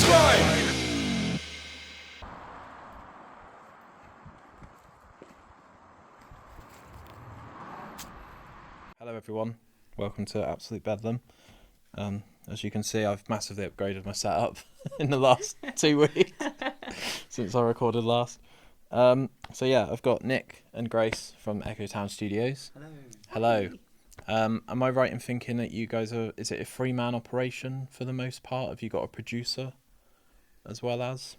subscribe. Hello everyone, welcome to Absolute Bedlam. As you can see, I've massively upgraded my setup in the last 2 weeks since I recorded last. So yeah, I've got Nick and Grace from EchoTown Studios. Hello. Am I right in thinking that you guys is it a three-man operation for the most part? Have you got a producer as well as?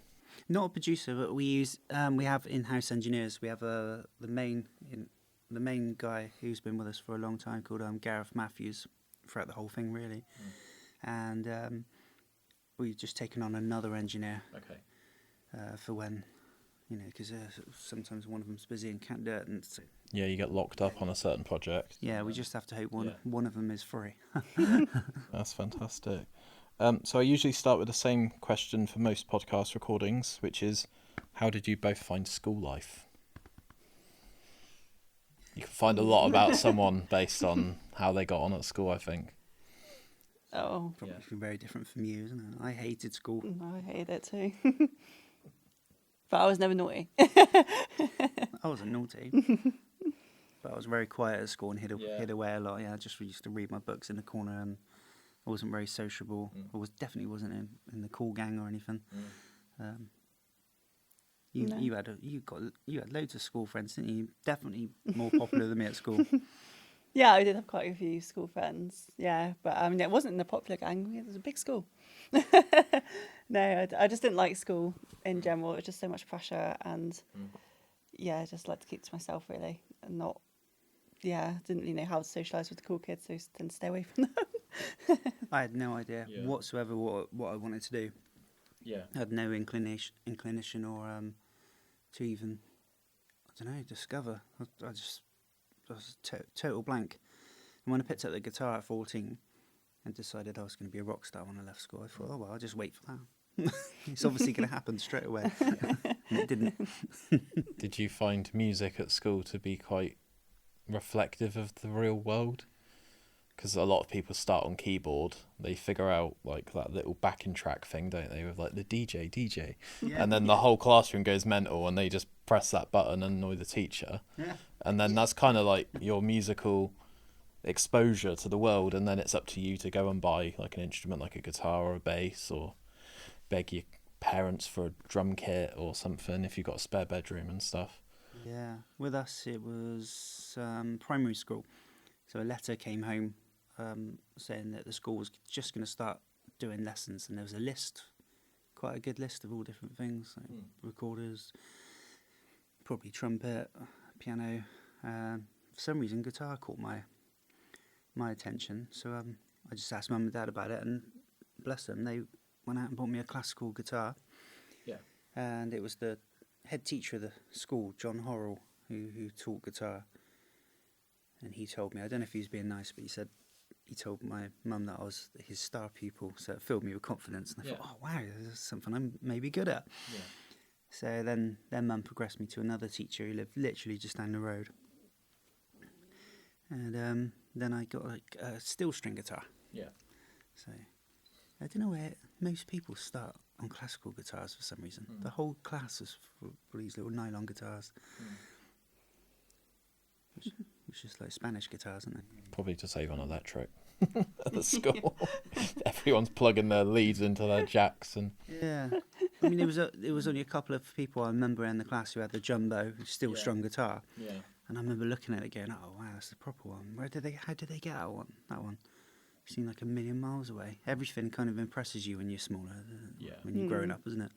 Not a producer, but we have in-house engineers. We have the main guy who's been with us for a long time called Gareth Matthews throughout the whole thing, really. And we've just taken on another engineer. Okay. For when, because sometimes one of them's busy and can't do it, and so, Yeah, you get locked up on a certain project. yeah, we just have to hope one of them is free. That's fantastic. So I usually start with the same question for most podcast recordings, which is, how did you both find school life? You can find a lot about someone based on how they got on at school, I think. Oh, Probably very different from you, isn't it? I hated school. I hated it too. But I was never naughty. I wasn't naughty, but I was very quiet at school and hid away a lot. Yeah, I just used to read my books in the corner, and I wasn't very sociable. I definitely wasn't in the cool gang or anything. You had loads of school friends, didn't you? Definitely more popular than me at school. Yeah, I did have quite a few school friends. Yeah, but it wasn't in the popular gang. It was a big school. No, I just didn't like school in general. It was just so much pressure, and I just like to keep to myself really, and not. Yeah, didn't really know how to socialise with the cool kids, so I tend to stay away from them. I had no idea whatsoever what I wanted to do. Yeah. I had no inclination or to even, I don't know, discover. I was total blank. And when I picked up the guitar at 14 and decided I was going to be a rock star when I left school, I thought, oh well, I'll just wait for that. It's obviously going to happen straight away. And it didn't. Did you find music at school to be quite reflective of the real world? Because a lot of people start on keyboard, they figure out like that little backing track thing, don't they, with like the DJ, and then the whole classroom goes mental and they just press that button and annoy the teacher. And then that's kind of like your musical exposure to the world, and then it's up to you to go and buy like an instrument like a guitar or a bass, or beg your parents for a drum kit or something if you've got a spare bedroom and stuff. Yeah, with us it was primary school. So a letter came home saying that the school was just going to start doing lessons, and there was a list, quite a good list of all different things, like recorders, probably trumpet, piano. For some reason, guitar caught my attention, so I just asked Mum and Dad about it, and bless them, they went out and bought me a classical guitar. Yeah. And it was the head teacher of the school, John Horrell, who taught guitar. And he told me, I don't know if he was being nice, but he told my mum that I was his star pupil, so it filled me with confidence. And I thought, oh wow, this is something I'm maybe good at. Yeah. So then Mum progressed me to another teacher who lived literally just down the road. And then I got like a steel string guitar. Yeah. So I don't know where most people start on classical guitars for some reason. The whole class is for these little nylon guitars. Which is like Spanish guitars, isn't it? Probably to save on electric at the school. Everyone's plugging their leads into their jacks and. Yeah, I mean, there was only a couple of people I remember in the class who had the jumbo steel strung guitar. Yeah. And I remember looking at it going, oh wow, that's the proper one. How did they get that one? That one seemed like a million miles away. Everything kind of impresses you when you're smaller. When you're growing up, isn't it?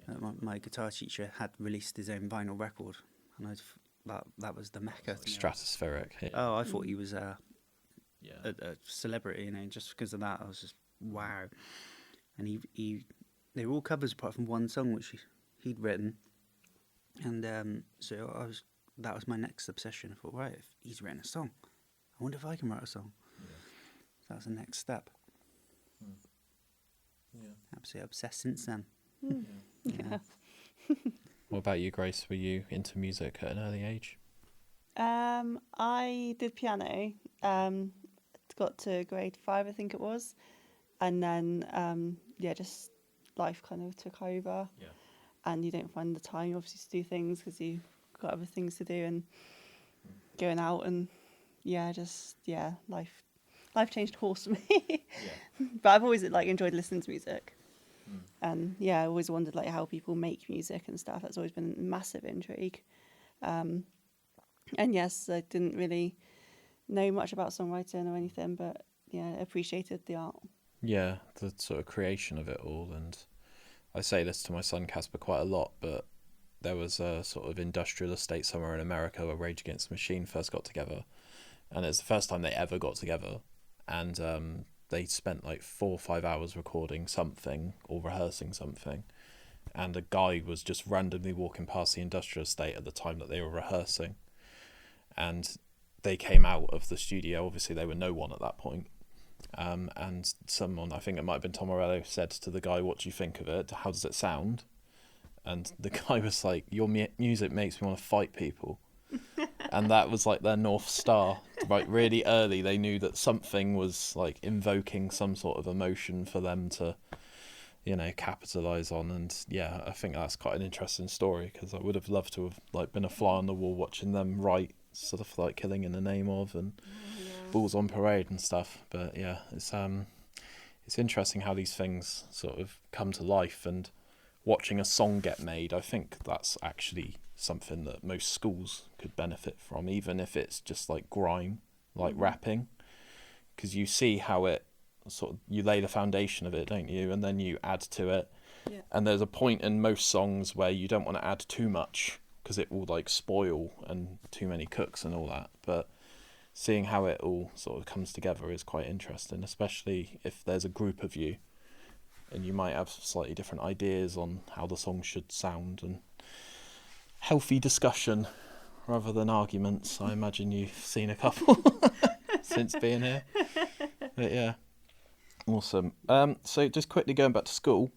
Yeah. My guitar teacher had released his own vinyl record, and that was the mecca. Like stratospheric. Yeah. Oh, I thought he was a celebrity, just because of that. I was just wow. And they were all covers apart from one song which he'd written, and so that was my next obsession. I thought, right, if he's written a song, I wonder if I can write a song. Yeah. So that was the next step. Yeah. Absolutely obsessed since then. Yeah. What about you, Grace? Were you into music at an early age? I did piano. Got to grade 5, I think it was, and then just life kind of took over, Yeah. and you don't find the time obviously to do things because you've got other things to do and going out and life changed course for me. Yeah. But I've always like enjoyed listening to music, Mm. and I always wondered like how people make music and stuff. That's always been a massive intrigue. And yes, I didn't really know much about songwriting or anything, but appreciated the art. Yeah, the sort of creation of it all. And I say this to my son Casper quite a lot, but there was a sort of industrial estate somewhere in America where Rage Against the Machine first got together, and it's the first time they ever got together, and they spent like 4 or 5 hours recording something or rehearsing something, and a guy was just randomly walking past the industrial estate at the time that they were rehearsing, and they came out of the studio. Obviously they were no one at that point, and someone, I think it might have been Tom Morello, said to the guy, "What do you think of it? How does it sound?" And the guy was like, "Your music makes me want to fight people." And that was like their North Star. Right, really early they knew that something was like invoking some sort of emotion for them to, capitalise on. And yeah, I think that's quite an interesting story, because I would have loved to have like been a fly on the wall watching them write sort of like Killing in the Name of and Bulls on Parade and stuff. But yeah, it's interesting how these things sort of come to life, and watching a song get made, I think that's actually something that most schools could benefit from, even if it's just like grime, like rapping, because you see how it sort of, you lay the foundation of it, don't you, and then you add to it. Yeah. And there's a point in most songs where you don't want to add too much because it will like spoil and too many cooks and all that, but seeing how it all sort of comes together is quite interesting, especially if there's a group of you and you might have slightly different ideas on how the song should sound, and healthy discussion rather than arguments. I imagine you've seen a couple since being here. But yeah, awesome. So just quickly going back to school,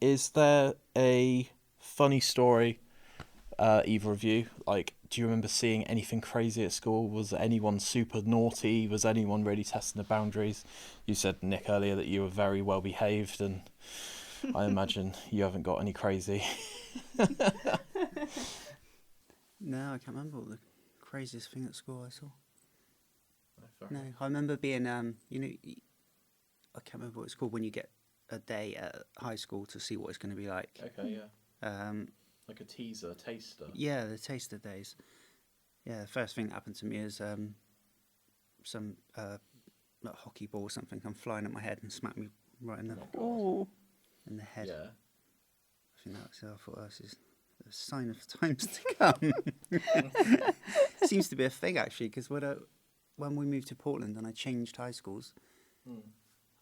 is there a funny story, either of you? Like, do you remember seeing anything crazy at school? Was anyone super naughty? Was anyone really testing the boundaries? You said, Nick, earlier that you were very well behaved, and I imagine you haven't got any crazy. No, I can't remember what the craziest thing at school I saw. No, I remember being, I can't remember what it's called when you get a day at high school to see what it's going to be like. Okay, yeah. Like a taster. Yeah, the taster days. Yeah, the first thing that happened to me is some like hockey ball or something come flying at my head and smacked me right in the head. Yeah. I think that was, I thought this is a sign of times to come. Seems to be a thing actually, because when we moved to Portland and I changed high schools,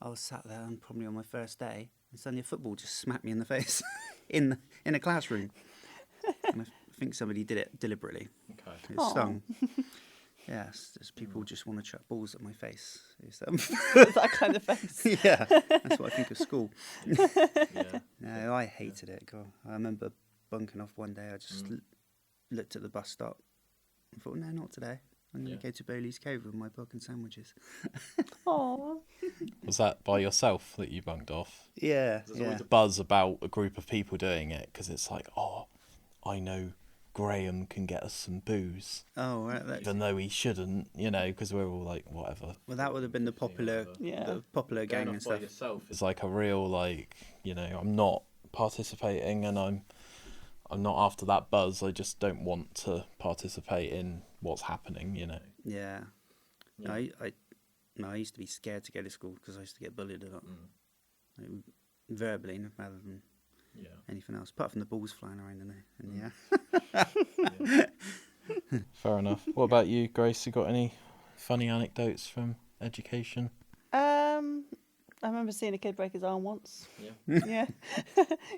I was sat there and probably on my first day, and suddenly a football just smacked me in the face in a classroom. And I think somebody did it deliberately. Okay. It stung. Yes, just people just want to chuck balls at my face. It's that kind of face. Yeah, that's what I think of school. Yeah. No, I hated it. God, I remember bunking off one day. I just looked at the bus stop and thought, no, not today. I'm going to go to Bowley's Cove with my book and sandwiches. Aww. Was that by yourself that you bunked off? Yeah. There's always a buzz about a group of people doing it, because it's like, oh, I know Graham can get us some booze. Oh, right. Even though he shouldn't, because we're all like, whatever. Well, that would have been the popular gang and stuff. Yourself is like a real, like, I'm not participating, and I'm not after that buzz. I just don't want to participate in what's happening, Yeah. No, I used to be scared to go to school because I used to get bullied a lot. Like, verbally rather than anything else, apart from the balls flying around in the air. Fair enough. What about you, Grace? You got any funny anecdotes from education? I remember seeing a kid break his arm once. Yeah.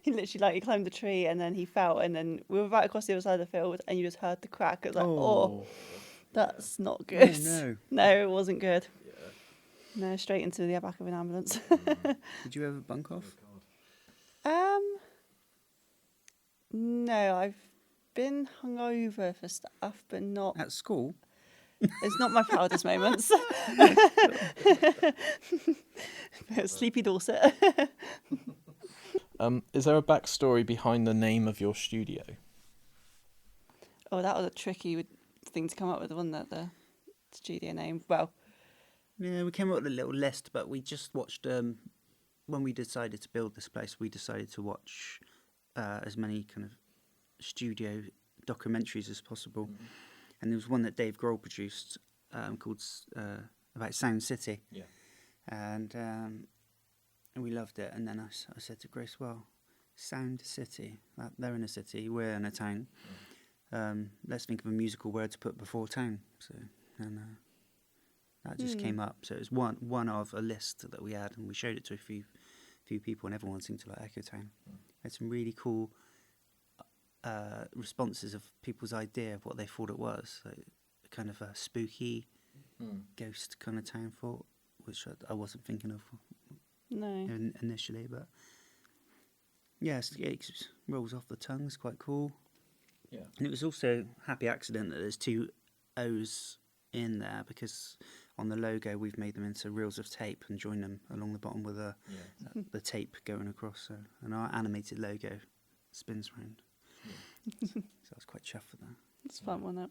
He literally he climbed the tree and then he fell, and then we were right across the other side of the field and you just heard the crack. It was like, that's not good. Oh, no. No, it wasn't good. No, straight into the back of an ambulance. Did you ever bunk off? No, I've been hungover for stuff, but not At school? It's not my proudest moments. Sleepy Dorset. Is there a backstory behind the name of your studio? Oh, that was a tricky thing to come up with, wasn't it? The studio name. Well, Yeah, we came up with a little list, but we just watched. When we decided to build this place, we decided to watch as many kind of studio documentaries as possible. Mm-hmm. And there was one that Dave Grohl produced called about Sound City. Yeah. And we loved it. And then I said to Grace, well, Sound City, they're in a city, we're in a town. Let's think of a musical word to put before town. So, and that just came up. So it was one of a list that we had, and we showed it to a few people, and everyone seemed to like EchoTown. Had some really cool responses of people's idea of what they thought it was. Like kind of a spooky ghost kind of town thought, which I wasn't thinking of initially, but yes, it rolls off the tongue. It's quite cool. Yeah. And it was also happy accident that there's two O's in there, because on the logo we've made them into reels of tape and joined them along the bottom with the tape going across. So, and our animated logo spins round. So I was quite chuffed with that. it's fun, wasn't it?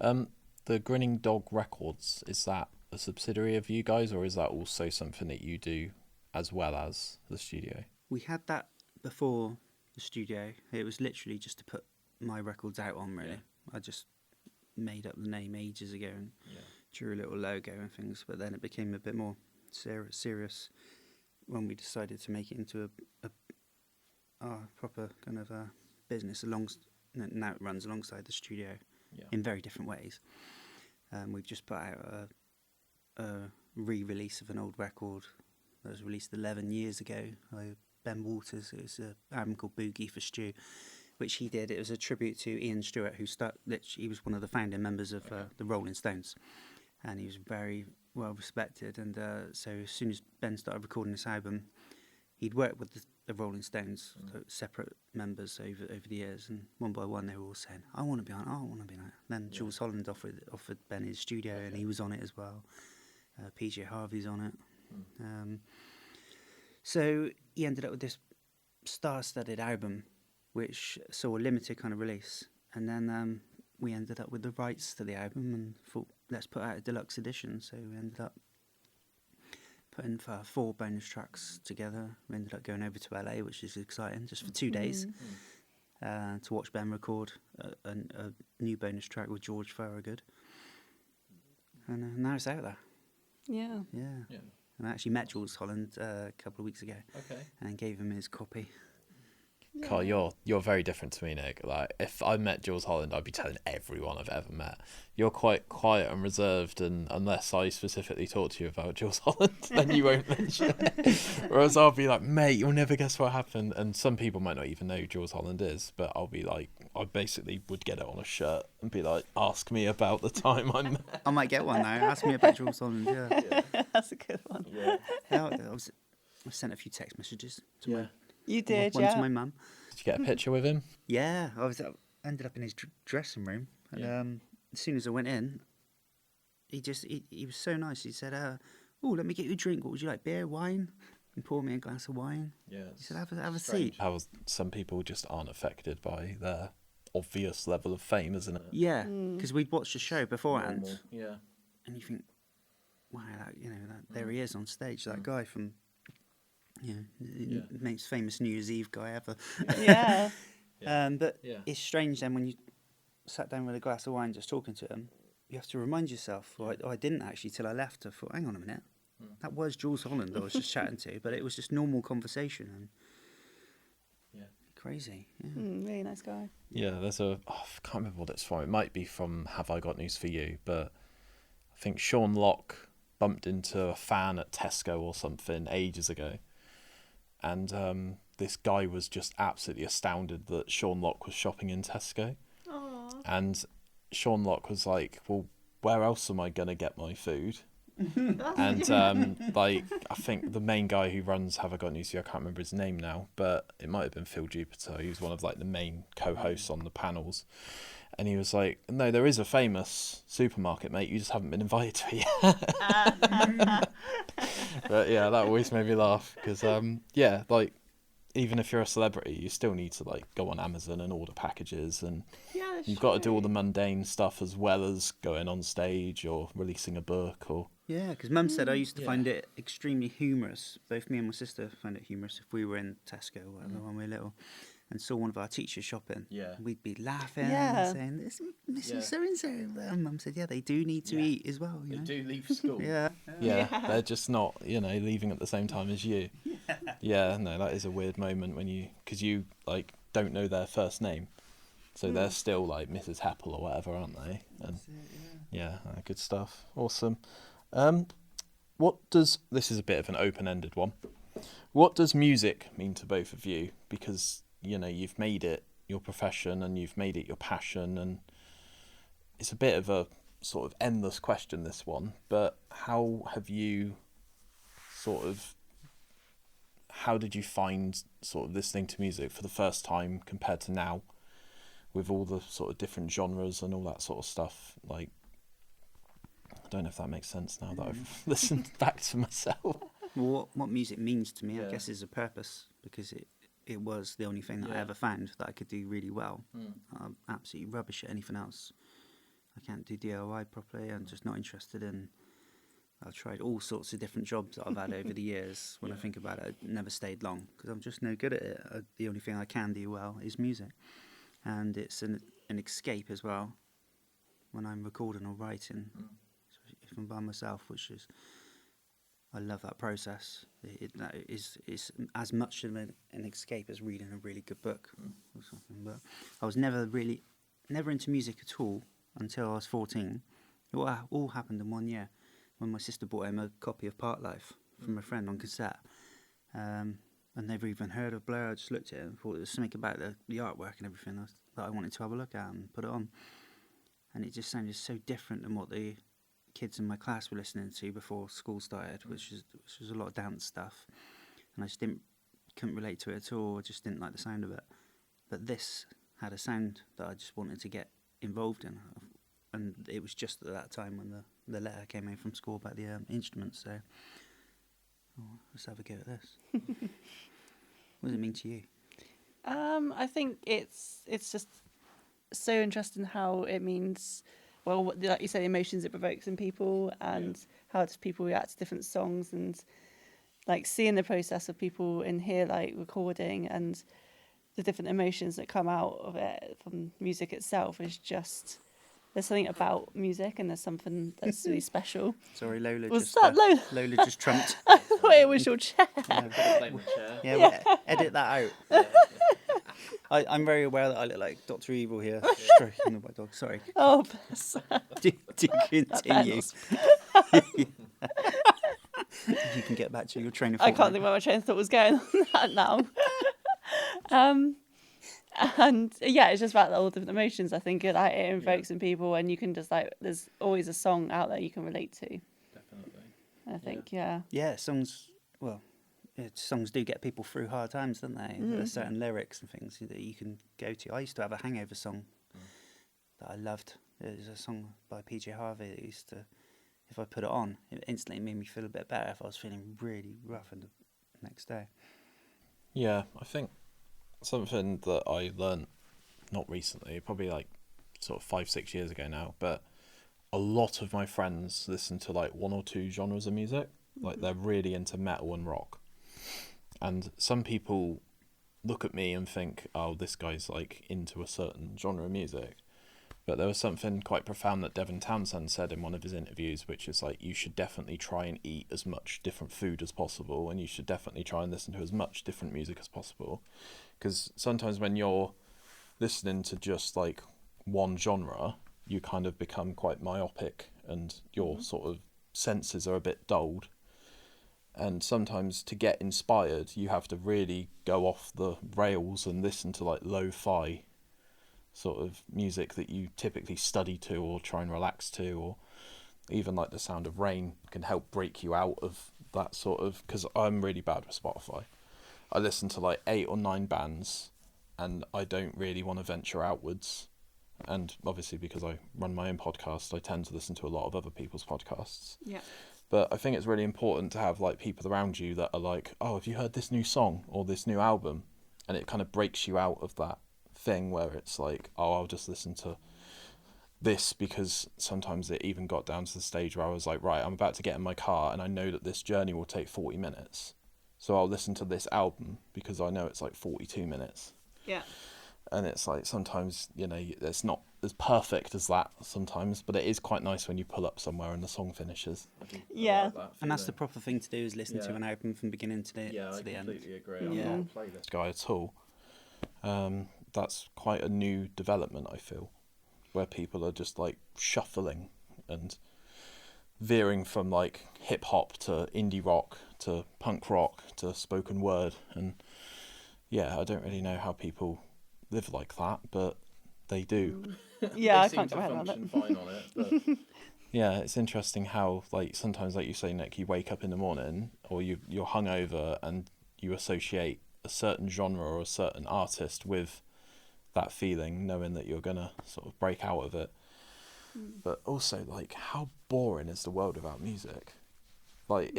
Yeah. The Grinning Dog Records, is that a subsidiary of you guys, or is that also something that you do as well as the studio? We had that before the studio. It was literally just to put my records out on, really. I just made up the name ages ago and drew a little logo and things, but then it became a bit more serious when we decided to make it into a proper kind of a business. Now it runs alongside the studio in very different ways. We've just put out a re-release of an old record that was released 11 years ago by Ben Waters. It was an album called Boogie for Stew, which he did. It was a tribute to Ian Stewart, he was one of the founding members of the Rolling Stones, and he was very well respected. And so as soon as Ben started recording this album, he'd worked with the Rolling Stones, separate members over the years, and one by one they were all saying, I want to be on it, I want to be on it. Then Jules Holland offered Ben his studio, and he was on it as well. PJ Harvey's on it. So he ended up with this star-studded album, which saw a limited kind of release. And then we ended up with the rights to the album and thought, let's put out a deluxe edition. So we ended up putting 4 bonus tracks together. We ended up going over to LA, which is exciting, just for 2 days, to watch Ben record a new bonus track with George Thorogood. And now it's out there. Yeah. And I actually met Jules Holland a couple of weeks ago. Okay. And gave him his copy. Carl, you're very different to me, Nick. Like, if I met Jules Holland, I'd be telling everyone I've ever met. You're quite quiet and reserved, and unless I specifically talk to you about Jules Holland, then you won't mention it. Whereas I'll be like, mate, you'll never guess what happened. And some people might not even know who Jules Holland is, but I'll be like, I basically would get it on a shirt and be like, ask me about the time I met. I might get one now. Ask me about Jules Holland. Yeah. That's a good one. I sent a few text messages to my You did, one to my mum. Did you get a picture with him? Yeah, I ended up in his dressing room, and as soon as I went in, he was so nice. He said, "Oh, let me get you a drink. What would you like? Beer, wine?" And poured me a glass of wine. Yeah. He said, "Have a seat." How some people just aren't affected by their obvious level of fame, isn't it? Yeah, because we'd watched the show beforehand. Yeah. And you think, wow, there he is on stage, that guy from, the most famous New Year's Eve guy ever. Yeah. But it's strange then when you sat down with a glass of wine just talking to him, you have to remind yourself, I didn't actually till I left. I thought, hang on a minute, that was Jules Holland I was just chatting to, but it was just normal conversation. And crazy. Yeah. Really nice guy. Yeah, I can't remember what it's from. It might be from Have I Got News for You, but I think Sean Locke bumped into a fan at Tesco or something ages ago, and this guy was just absolutely astounded that Sean Locke was shopping in Tesco. Aww. And Sean Locke was like, well, where else am I going to get my food? And I think the main guy who runs Have I Got News for You, I can't remember his name now, but it might have been Phil Jupiter. He was one of the main co-hosts on the panels. And he was like, no, there is a famous supermarket, mate. You just haven't been invited to it yet. But yeah, that always made me laugh because, even if you're a celebrity, you still need to like go on Amazon and order packages, and Yeah, you've got to do all the mundane stuff as well as going on stage or releasing a book or. Yeah, because Mum said I used to Yeah. find it extremely humorous. Both me and my sister found it humorous if we were in Tesco or whatever when we were little and saw one of our teachers shopping. Yeah. We'd be laughing Yeah. and saying, "This Yeah. is so and so." And Mum said, "Yeah, they do need to Yeah. eat as well." You know? do leave school. Yeah. Yeah, they're just not, leaving at the same time as you. Yeah, no, that is a weird moment when because you like don't know their first name, so they're still like Mrs. Happel or whatever, aren't they? And yeah, good stuff. Awesome. This is a bit of an open-ended one. What does music mean to both of you? Because you've made it your profession and you've made it your passion, and it's a bit of a sort of endless question, this one, but how did you find sort of listening to music for the first time compared to now, with all the sort of different genres and all that sort of stuff? Like, I don't know if that makes sense now that I've listened back to myself. Well, what music means to me, Yeah. I guess, is a purpose, because it was the only thing that I Yeah. ever found that I could do really well. I'm absolutely rubbish at anything else. I can't do DIY properly. I'm just not interested in. I've tried all sorts of different jobs that I've had over the years. When I think about it, I never stayed long because I'm just no good at it. The only thing I can do well is music, and it's an escape as well when I'm recording or writing. So if I'm by myself, I love that process. It's as much of an escape as reading a really good book or something. But I was never into music at all until I was 14. It all happened in 1 year when my sister bought him a copy of Part Life from a friend on cassette. I'd never even heard of Blur. I just looked at it and thought there was something about the artwork and everything that I wanted to have a look at and put it on. And it just sounded so different than what the kids in my class were listening to before school started, which was a lot of dance stuff. And I just couldn't relate to it at all. I just didn't like the sound of it. But this had a sound that I just wanted to get involved in. And it was just at that time when the letter came in from school about the instruments. So, let's have a go at this. What does it mean to you? I think it's just so interesting how it means, well, like you said, emotions it provokes in people, and how does people react to different songs, and like seeing the process of people in here like recording and the different emotions that come out of it from music itself is just, there's something about music and there's something that's really special. Sorry, Lola. Lola just trumped. I thought it was your chair. Yeah, we'll edit that out. I'm very aware that I look like Dr. Evil here, stroking the white dog. Sorry. Oh, bless. Do continue. Depends. You can get back to your train of I thought. can't think where my train of thought was going on that now. And yeah, it's just about all the different emotions. I think it invokes in people, and you can just there's always a song out there you can relate to. Definitely. I think, yeah. Yeah, songs do get people through hard times, don't they? There's certain lyrics and things that you can go to. I used to have a hangover song that I loved. It was a song by PJ Harvey that used to, if I put it on, it instantly made me feel a bit better if I was feeling really rough the next day. Yeah, I think something that I learnt, not recently, probably like sort of 5-6 years ago now, but a lot of my friends listen to like one or two genres of music. Like they're really into metal and rock. And some people look at me and think, oh, this guy's like into a certain genre of music. But there was something quite profound that Devin Townsend said in one of his interviews, which is like, you should definitely try and eat as much different food as possible, and you should definitely try and listen to as much different music as possible. Because sometimes when you're listening to just like one genre, you kind of become quite myopic and your sort of senses are a bit dulled. And sometimes to get inspired, you have to really go off the rails and listen to like lo-fi sort of music that you typically study to or try and relax to, or even like the sound of rain can help break you out of that sort of, because I'm really bad with Spotify. I listen to like 8 or 9 bands and I don't really want to venture outwards. And obviously because I run my own podcast, I tend to listen to a lot of other people's podcasts. Yeah. But I think it's really important to have like people around you that are like, oh, have you heard this new song or this new album? And it kind of breaks you out of that thing where it's like, oh, I'll just listen to this, because sometimes it even got down to the stage where I was like, right, I'm about to get in my car and I know that this journey will take 40 minutes. So I'll listen to this album because I know it's like 42 minutes. Yeah. And it's like sometimes, you know, it's not as perfect as that sometimes, but it is quite nice when you pull up somewhere and the song finishes. Yeah. And that's the proper thing to do, is listen to an album from beginning to the end. I completely agree. I'm not a playlist guy at all. That's quite a new development, I feel, where people are just like shuffling and veering from like hip hop to indie rock to punk rock to spoken word. And yeah, I don't really know how people live like that, but they do. Yeah, They I seem can't to get my head around function it. fine on it, but yeah, it's interesting how like sometimes, like you say, Nick, you wake up in the morning or you're hungover and you associate a certain genre or a certain artist with that feeling, knowing that you're gonna sort of break out of it. But also, like, how boring is the world without music? Like,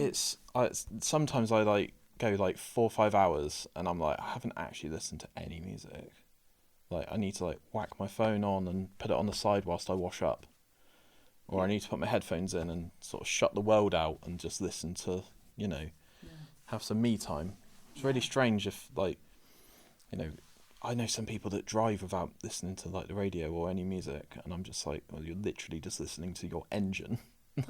sometimes I like go like 4 or 5 hours and I'm like, I haven't actually listened to any music. Like, I need to like whack my phone on and put it on the side whilst I wash up, or I need to put my headphones in and sort of shut the world out and just listen to, you know, have some me time. It's really strange if, like, you know, I know some people that drive without listening to like the radio or any music, and I'm just like, well, you're literally just listening to your engine.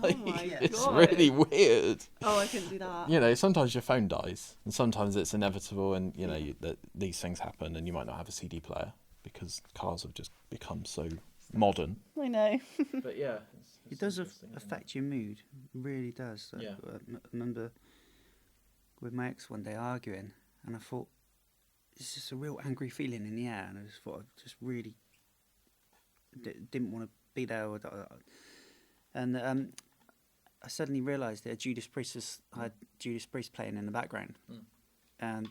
Like, Oh my it's God. really weird. Oh, I couldn't do that. You know, sometimes your phone dies, and sometimes it's inevitable, and you know that these things happen, and you might not have a CD player because cars have just become so modern. I know. But yeah, It does affect your mood. It really does. Yeah. I remember with my ex one day arguing, and I thought, it's just a real angry feeling in the air, and I just thought I just really didn't want to be there. And I suddenly realised that I had Judas Priest playing in the background, and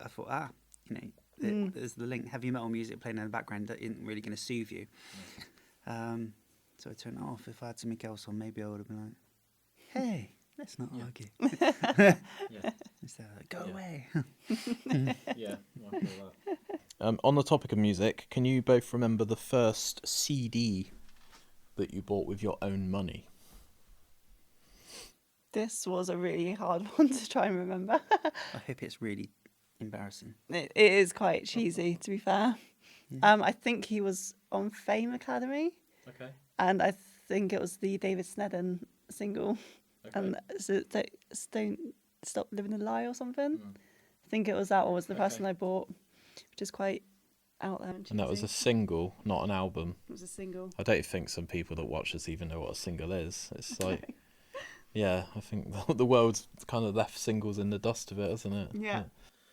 I thought, you know, there's the link. Heavy metal music playing in the background that isn't really going to soothe you. So I turned it off. If I had something else on, maybe I would have been like, hey, let's not argue. Instead of like, go away. Yeah, I feel that. On the topic of music, can you both remember the first CD that you bought with your own money? This was a really hard one to try and remember. I hope it's really embarrassing. It is quite cheesy, to be fair. I think he was on Fame Academy. Okay. And I think it was the David Snedden single. Okay. And so, Don't Stop Living a Lie or something. I think it was that, or was the first one I bought, which is quite out there. And that was a single, not an album. It was a single. I don't think some people that watch this even know what a single is. It's like, yeah, I think the world's kind of left singles in the dust of it, hasn't it? Yeah.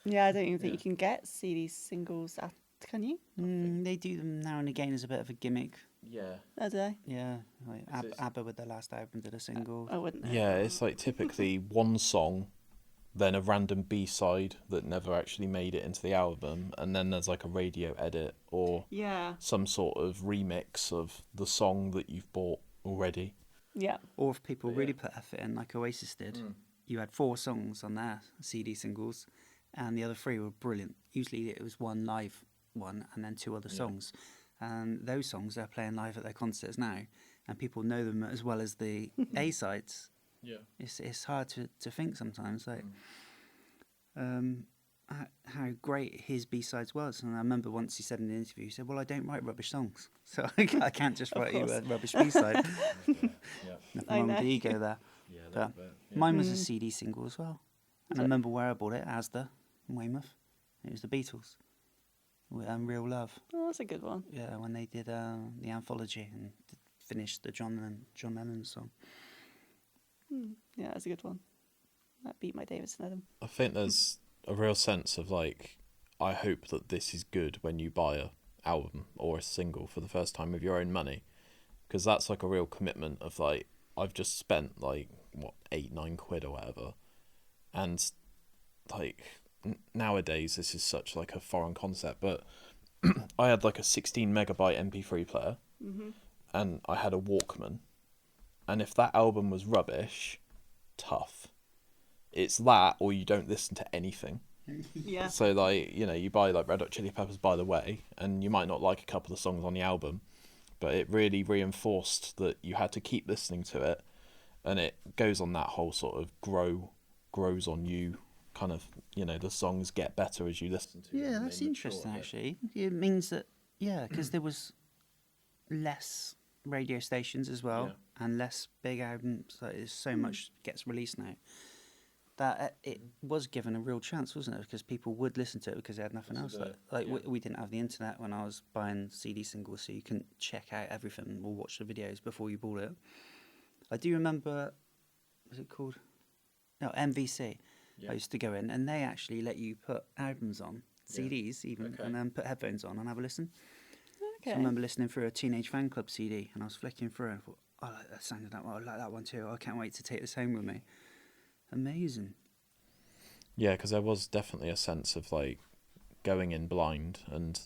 Yeah, I don't even think you can get CD singles, can you? They do them now and again as a bit of a gimmick. Yeah. Oh, do they? Yeah, like ABBA with their last album did a single. I wouldn't know. Yeah, it's like typically one song, then a random B-side that never actually made it into the album, and then there's like a radio edit or some sort of remix of the song that you've bought already. Yeah. Or if people really put effort in, like Oasis did, you had 4 songs on their CD singles, and the other 3 were brilliant. Usually it was one live one and then 2 other songs. And those songs they're playing live at their concerts now, and people know them as well as the A-sides. Yeah. It's hard to think sometimes, like how great his B-sides was. And I remember once he said in an interview, he said, well, I don't write rubbish songs, so I can't just write you a rubbish B-side. Nothing wrong with the ego there. But mine was a CD single as well. And I remember where I bought it, Asda in Weymouth. It was the Beatles. Real Love. Oh, that's a good one. Yeah, when they did the anthology and finished the John Lennon song. Yeah, that's a good one. That beat my David Snedden. I think there's a real sense of like, I hope that this is good when you buy a album or a single for the first time with your own money, because that's like a real commitment of like, I've just spent like what 8-9 quid or whatever, and like nowadays this is such like a foreign concept, but I had like a 16 megabyte MP3 player, and I had a Walkman, and if that album was rubbish, tough. It's that, or you don't listen to anything. Yeah. So, like, you know, you buy like Red Hot Chili Peppers By the Way, and you might not like a couple of songs on the album, but it really reinforced that you had to keep listening to it, and it goes on that whole sort of grows on you kind of, you know, the songs get better as you listen to them. Yeah, and that's they mature interesting, a bit. actually. It means that, yeah, because there was less radio stations as well, and less big albums. Like, there's so much gets released now that it was given a real chance, wasn't it? Because people would listen to it because they had nothing else. We didn't have the internet when I was buying CD singles, so you couldn't check out everything or watch the videos before you bought it. I do remember, was it called? No, MVC. Yeah. I used to go in, and they actually let you put albums on, CDs even, Okay. and then put headphones on and have a listen. Okay. So I remember listening through a Teenage Fan Club CD, and I was flicking through and I thought, I like that sound of that one, I like that one too, I can't wait to take this home with me. Amazing. Yeah, because there was definitely a sense of like going in blind, and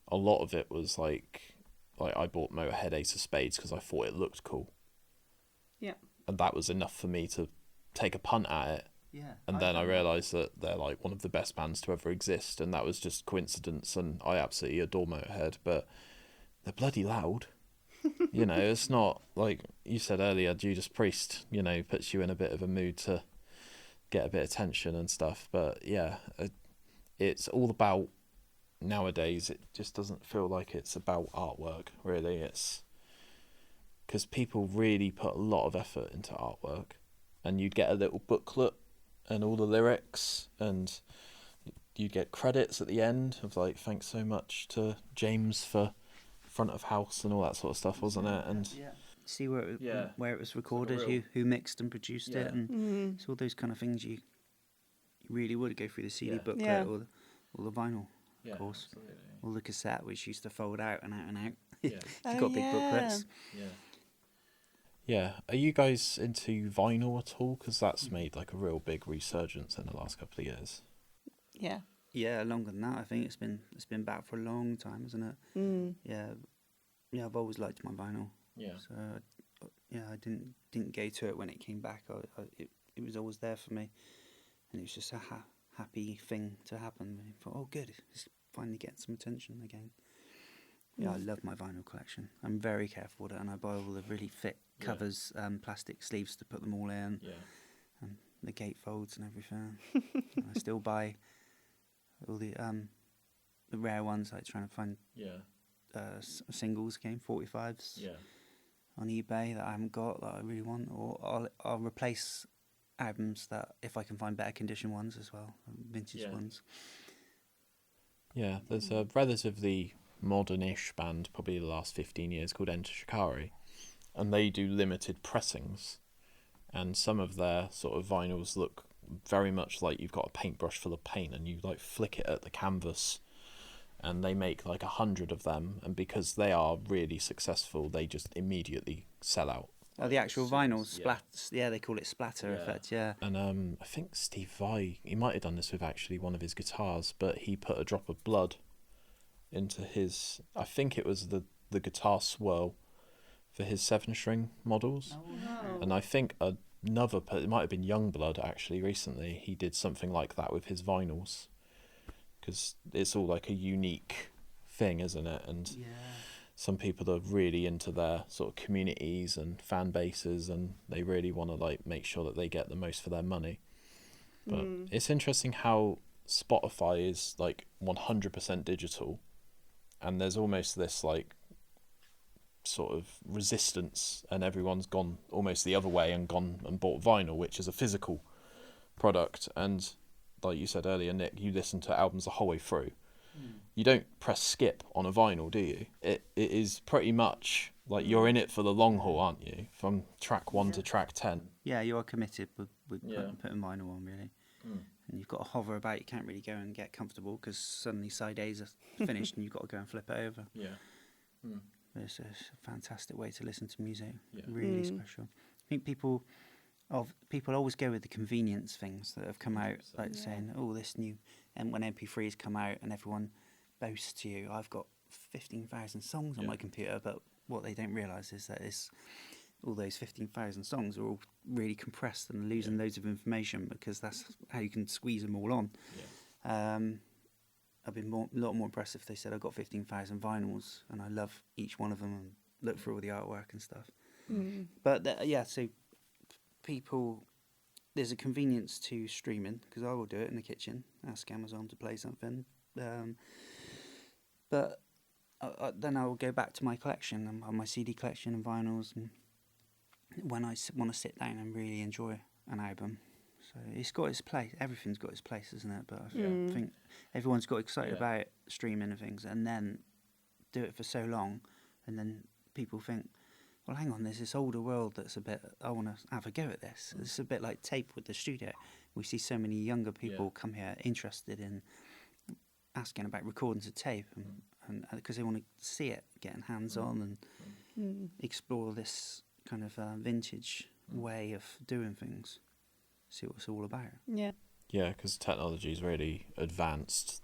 a lot of it was like I bought Motorhead Ace of Spades because I thought it looked cool. Yeah. And that was enough for me to take a punt at it. Yeah. And then I realised that they're like one of the best bands to ever exist, and that was just coincidence, and I absolutely adore Motorhead, but they're bloody loud. You know, it's not like you said earlier, Judas Priest, you know, puts you in a bit of a mood to get a bit of tension and stuff, but yeah, it's all about, nowadays it just doesn't feel like it's about artwork, really. It's because people really put a lot of effort into artwork, and you'd get a little booklet and all the lyrics, and you'd get credits at the end of like, thanks so much to James for front of house and all that sort of stuff, wasn't it? And see where it was recorded, real- who mixed and produced it, and Mm. it's all those kind of things you really would go through the CD Yeah. booklet Yeah. or the vinyl, of course, or the cassette, which used to fold out and out and out. Yeah. You've got big booklets. Yeah, are you guys into vinyl at all? Because that's made like a real big resurgence in the last couple of years. Yeah. Yeah, longer than that. I think it's been back for a long time, isn't it? Mm. Yeah. I've always liked my vinyl. Yeah. So I didn't go to it when it came back. It was always there for me, and it was just a happy thing to happen. I thought, oh, good, it's finally getting some attention again. Yeah, I love my vinyl collection. I'm very careful with it, and I buy all the really thick covers, plastic sleeves to put them all in, and the gatefolds and everything. And I still buy all the rare ones, like trying to find singles again, 45s on eBay that I haven't got that I really want, or I'll replace albums that if I can find better condition ones as well, vintage ones. Yeah, there's a relatively modern-ish band, probably the last 15 years, called Enter Shikari, and they do limited pressings, and some of their sort of vinyls look very much like you've got a paintbrush full of paint and you like flick it at the canvas, and they make like 100 of them, and because they are really successful, they just immediately sell out. Oh, the actual vinyls, they call it splatter effect, And I think Steve Vai, he might have done this with actually one of his guitars, but he put a drop of blood into his, I think it was the guitar swirl for his 7-string models. And I think it might have been Youngblood actually recently, he did something like that with his vinyls, because it's all like a unique thing, isn't it? And some people are really into their sort of communities and fan bases, and they really want to like make sure that they get the most for their money. But it's interesting how Spotify is like 100% digital, and there's almost this like sort of resistance, and everyone's gone almost the other way and gone and bought vinyl, which is a physical product. And like you said earlier, Nick, you listen to albums the whole way through. You don't press skip on a vinyl, do you? It is pretty much like you're in it for the long haul, aren't you? From track 1 to track 10. Yeah, you are committed with putting vinyl on, really. And you've got to hover about. You can't really go and get comfortable because suddenly side A's are finished and you've got to go and flip it over. But it's a fantastic way to listen to music. Really special. I think people always go with the convenience things that have come out, like saying, "Oh, this new," and when MP3s come out and everyone boasts to you, "I've got 15,000 songs on my computer," but what they don't realise is that it's all those 15,000 songs are all really compressed and losing loads of information, because that's how you can squeeze them all on. I'd be a lot more impressed if they said, I've got 15,000 vinyls and I love each one of them and look through all the artwork and stuff. But so people, there's a convenience to streaming, because I will do it in the kitchen, ask Amazon to play something. But then I will go back to my collection and my CD collection and vinyls, and when I want to sit down and really enjoy an album. So it's got its place. Everything's got its place, isn't it? But I think everyone's got excited about streaming and things, and then do it for so long, and then people think, well, hang on, there's this older world that's a bit, I want to have a go at this. It's a bit like tape with the studio. We see so many younger people come here interested in asking about recording to tape, and because they want to see it, getting hands-on and explore this kind of vintage way of doing things. See what it's all about. Yeah, because technology's really advanced.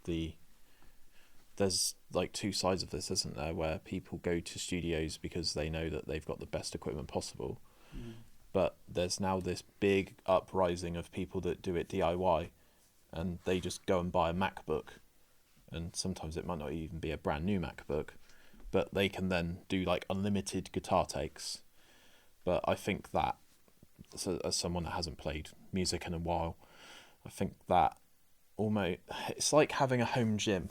There's like two sides of this, isn't there, where people go to studios because they know that they've got the best equipment possible, but there's now this big uprising of people that do it DIY, and they just go and buy a MacBook, and sometimes it might not even be a brand new MacBook, but they can then do like unlimited guitar takes. But I think that, so as someone that hasn't played music in a while, I think that almost, it's like having a home gym,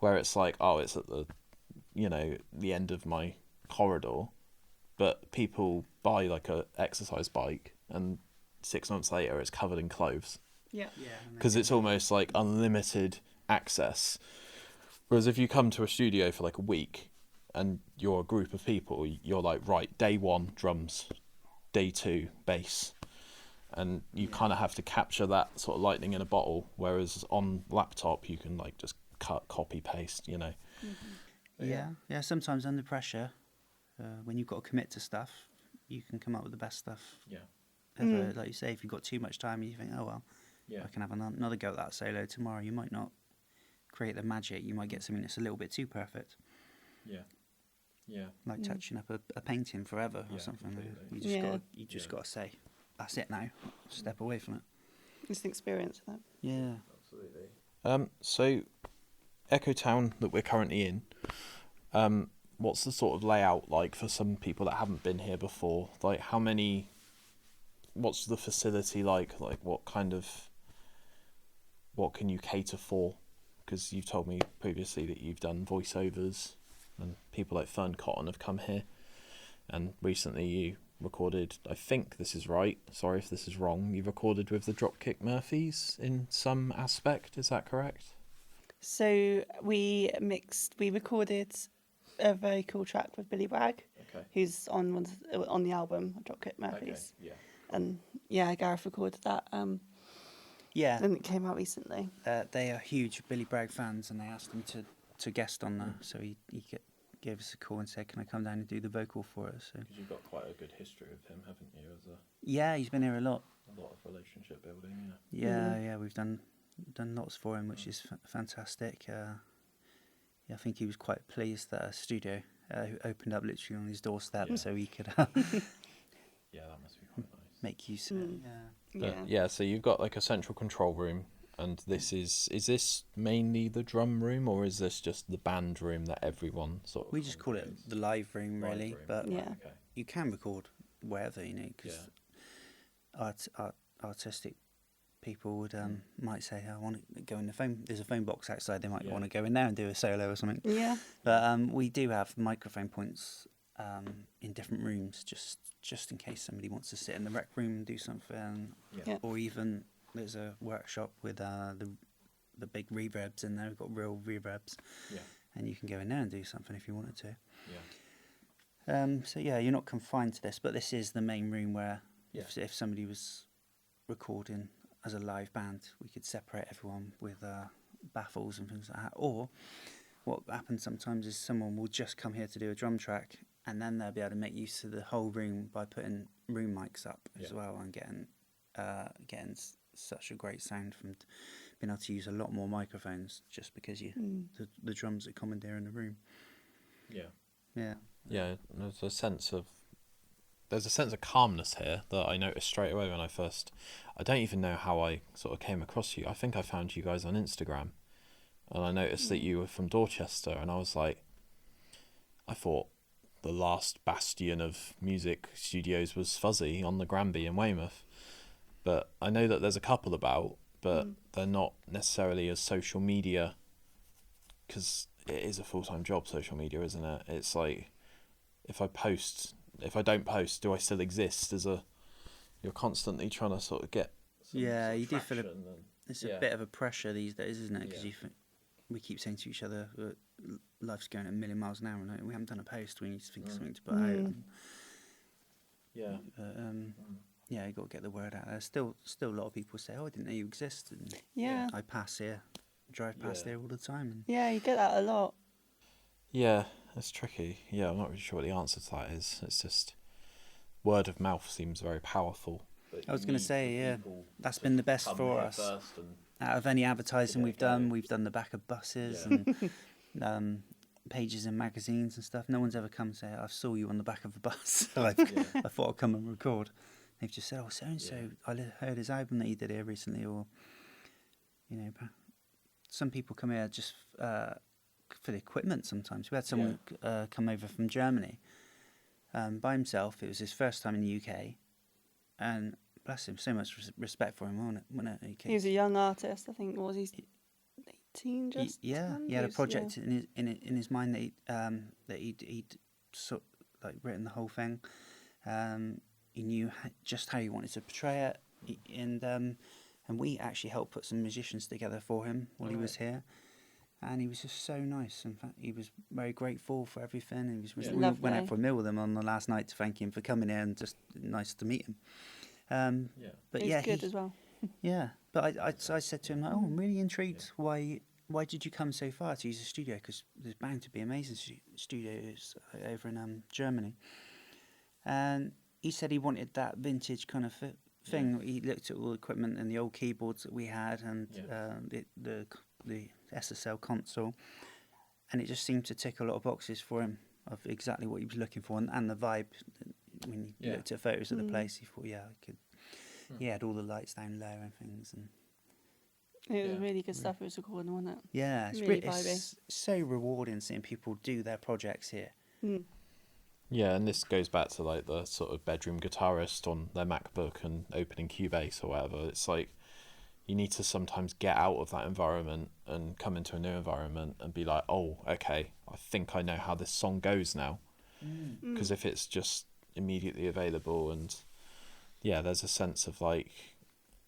where it's like, oh, it's at the, the end of my corridor, but people buy like a exercise bike, and 6 months later it's covered in clothes. Because it's almost like unlimited access. Whereas if you come to a studio for like a week and you're a group of people, you're like, right, day 1 drums, day 2 bass, and you kind of have to capture that sort of lightning in a bottle, whereas on laptop you can like just cut, copy, paste, Sometimes under pressure, when you've got to commit to stuff, you can come up with the best stuff ever. Like you say, if you've got too much time and you think, oh well, I can have another go at that solo tomorrow, you might not create the magic. You might get something that's a little bit too perfect, like touching up a painting forever or something. Completely. You just got to say, that's it now, step away from it. it's an experience for them. Absolutely. So EchoTown that we're currently in, what's the sort of layout like for some people that haven't been here before? Like what's the facility like what can you cater for? Because you've told me previously that you've done voiceovers, and people like Fern Cotton have come here, and recently you recorded, I think this is right, sorry if this is wrong, you recorded with the Dropkick Murphys in some aspect, is that correct? So we recorded a very cool track with Billy Bragg, who's on the album Dropkick Murphys. And Gareth recorded that. And it came out recently. They are huge Billy Bragg fans, and they asked him to guest on there. So he gave us a call and said, "Can I come down and do the vocal for us?" So. Because you've got quite a good history with him, haven't you? Yeah, he's been here a lot. A lot of relationship building. Yeah, we've done lots for him, which is fantastic. I think he was quite pleased that a studio opened up literally on his doorstep, so he could. That must be quite nice. Make use of it. But, so you've got like a central control room, and this is this mainly the drum room, or is this just the band room that everyone sort of... We just call it the live room, really, but Yeah. you can record wherever, because artistic people would might say, I want to go in the phone. There's a phone box outside. They might want to go in there and do a solo or something. Yeah. But we do have microphone points in different rooms, just in case somebody wants to sit in the rec room and do something, or even there's a workshop with the big reverbs in there. We've got real reverbs, and you can go in there and do something if you wanted to. So you're not confined to this, but this is the main room where if somebody was recording as a live band, we could separate everyone with baffles and things like that. Or what happens sometimes is someone will just come here to do a drum track, and then they'll be able to make use of the whole room by putting room mics up as well, and getting such a great sound from being able to use a lot more microphones, just because the drums are commandeering the room. There's a sense of there's a sense of calmness here that I noticed straight away when I don't even know how I sort of came across you. I think I found you guys on Instagram, and I noticed that you were from Dorchester, and I was like, I thought the last bastion of music studios was Fuzzy on the Granby in Weymouth, but I know that there's a couple about, but they're not necessarily as social media, because it is a full-time job, social media, isn't it? It's like, if I don't post, do I still exist? You're constantly trying to sort of get You do feel it's Yeah. a bit of a pressure these days, isn't it? Because Yeah. we keep saying to each other, life's going at a million miles an hour, and we haven't done a post. We need to think of something to put out. And, Yeah. you got to get the word out. There's still a lot of people say, "Oh, I didn't know you existed." And Yeah. I pass here, drive past there all the time. And Yeah, you get that a lot. Yeah, it's tricky. Yeah, I'm not really sure what the answer to that is. It's just word of mouth seems very powerful. I was going to say, that's been the best for us. Out of any advertising we've done the back of buses and pages in magazines and stuff. No one's ever come and say, "I saw you on the back of a bus." I thought I'd come and record. They've just said, "Oh, so and so, I heard his album that he did here recently," or some people come here just for the equipment. Sometimes we had someone come over from Germany by himself. It was his first time in the UK, and bless him, so much respect for him, wasn't it? He was a young artist, I think. What was he? 18 just? He had a project in his mind that he'd sort of, like, written the whole thing. He knew just how he wanted to portray it, and we actually helped put some musicians together for him while he was here. And he was just so nice. In fact, he was very grateful for everything. He was we went out for a meal with him on the last night to thank him for coming here, and just nice to meet him. But he's good as well. Yeah, but I said to him, like, "Oh, I'm really intrigued. Why did you come so far to use the studio? Because there's bound to be amazing studios over in Germany." And he said he wanted that vintage kind of thing. He looked at all the equipment and the old keyboards that we had, and the SSL console, and it just seemed to tick a lot of boxes for him of exactly what he was looking for, and the vibe. When he looked at photos of the place, he thought, I could. He had all the lights down low and things, and it was really good stuff. It was recording, wasn't it? Yeah, it's really it's so rewarding seeing people do their projects here. Yeah, and this goes back to like the sort of bedroom guitarist on their MacBook and opening Cubase or whatever. It's like you need to sometimes get out of that environment and come into a new environment and be like, "Oh, okay, I think I know how this song goes now." Because if it's just immediately available, and there's a sense of like,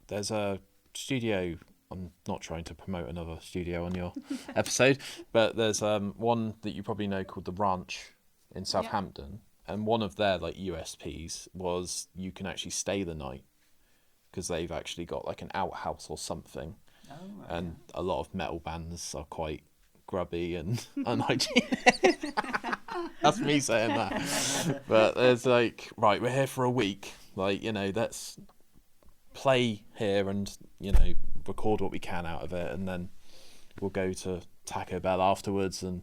there's a studio. I'm not trying to promote another studio on your episode, but there's one that you probably know called The Ranch in Southampton, and one of their like USPs was you can actually stay the night because they've actually got like an outhouse or something. And a lot of metal bands are quite grubby and unhygienic. That's me saying that. But there's like, right, we're here for a week, like, let's play here and record what we can out of it, and then we'll go to Taco Bell afterwards, and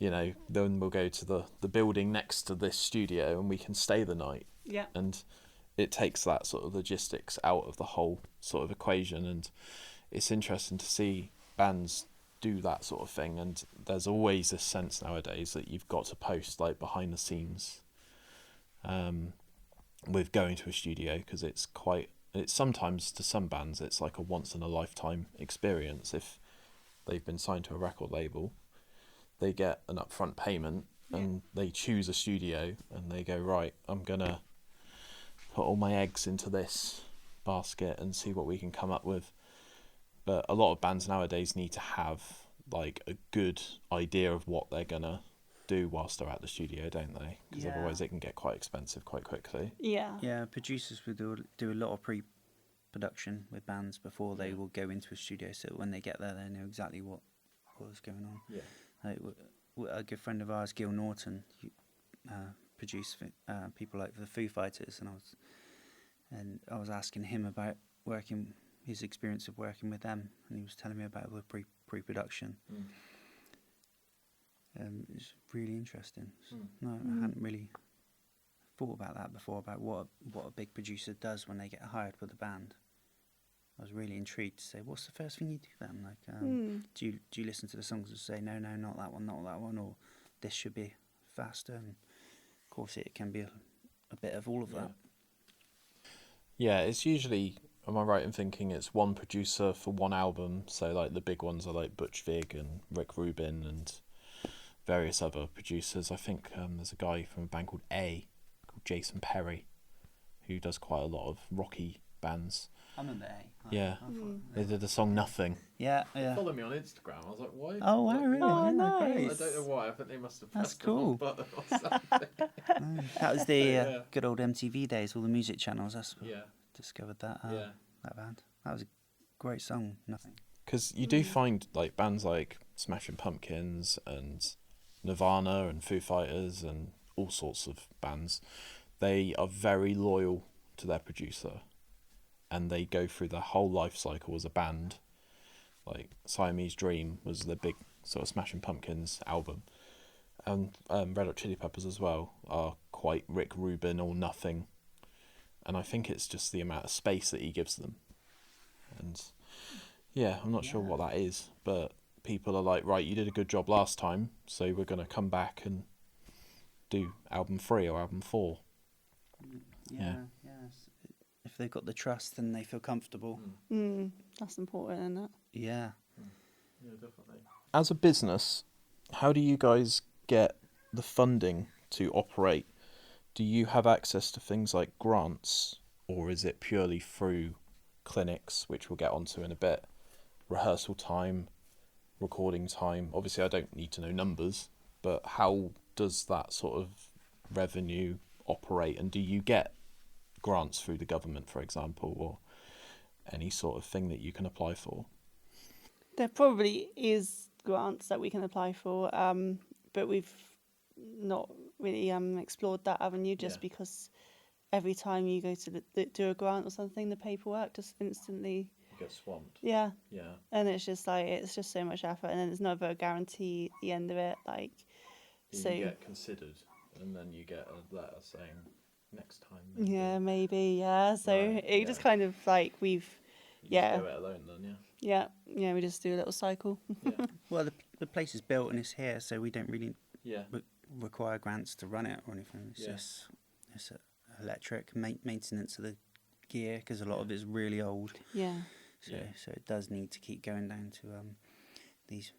then we'll go to the building next to this studio and we can stay the night. And it takes that sort of logistics out of the whole sort of equation, and it's interesting to see bands do that sort of thing. And there's always this sense nowadays that you've got to post like behind the scenes with going to a studio, because it's sometimes, to some bands, it's like a once in a lifetime experience. If they've been signed to a record label, they get an upfront payment and they choose a studio and they go, right, I'm gonna put all my eggs into this basket and see what we can come up with. But a lot of bands nowadays need to have like a good idea of what they're gonna do whilst they're at the studio, don't they? Because otherwise it can get quite expensive quite quickly. Yeah, producers will do a lot of pre-production with bands before they will go into a studio, so when they get there they know exactly what is going on. Like, a good friend of ours, Gil Norton, produced people like the Foo Fighters, and I was asking him about his experience of working with them, and he was telling me about the pre-production. It's really interesting. No, I hadn't really thought about that before, about what a big producer does when they get hired with a band. I was really intrigued to say, what's the first thing you do then? Like, do you listen to the songs and say, no, not that one, or this should be faster? And of course, it can be a bit of all of that. Yeah, it's usually, am I right in thinking it's one producer for one album? So like the big ones are like Butch Vig and Rick Rubin and various other producers. I think there's a guy from a band called called Jason Perry, who does quite a lot of rocky bands. I remember A. Yeah, they did the song Nothing. Yeah. Follow me on Instagram. I was like, why? Oh, wow, really? Oh, Yeah, nice. great. I don't know why. I think they must have That's pressed the wrong cool. button or something. That was the Yeah. good old MTV days, all the music channels. That's Yeah. discovered that. Yeah. That band. That was a great song. Nothing. Because you do find like bands like Smashing Pumpkins and Nirvana and Foo Fighters and all sorts of bands, they are very loyal to their producer, and they go through their whole life cycle as a band. Like Siamese Dream was the big sort of Smashing Pumpkins album, and Red Hot Chili Peppers as well are quite Rick Rubin or nothing, and I think it's just the amount of space that he gives them. And yeah, I'm not sure what that is, but people are like, right, you did a good job last time, so we're going to come back and do album 3 or album 4. Yeah. If they've got the trust and they feel comfortable. That's important, isn't it? Yeah. Yeah, definitely. As a business, how do you guys get the funding to operate? Do you have access to things like grants, or is it purely through clinics, which we'll get onto in a bit, rehearsal time, recording time? Obviously, I don't need to know numbers, but how does that sort of revenue operate, and do you get grants through the government, for example, or any sort of thing that you can apply for? There probably is grants that we can apply for, but we've not really explored that avenue just because every time you go to do a grant or something, the paperwork just instantly Get swamped. Yeah, Yeah. and it's just so much effort, and then there's never a guarantee at the end of it. Like, so You get considered, and then you get a letter saying next time. Maybe. yeah, maybe yeah. So Right, it just kind of like You just do it alone then, yeah. We just do a little cycle. yeah. Well, the place is built and it's here, so we don't really Yeah. require grants to run it or anything. It's Yeah. just it's electric maintenance of the gear, because a lot of it is really old. Yeah. So it does need to keep going down to these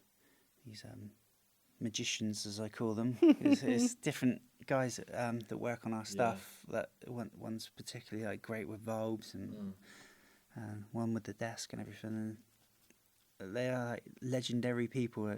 magicians, as I call them. It's different guys that work on our stuff. That one's particularly like great with bulbs, and one with the desk and everything. And they are like legendary people.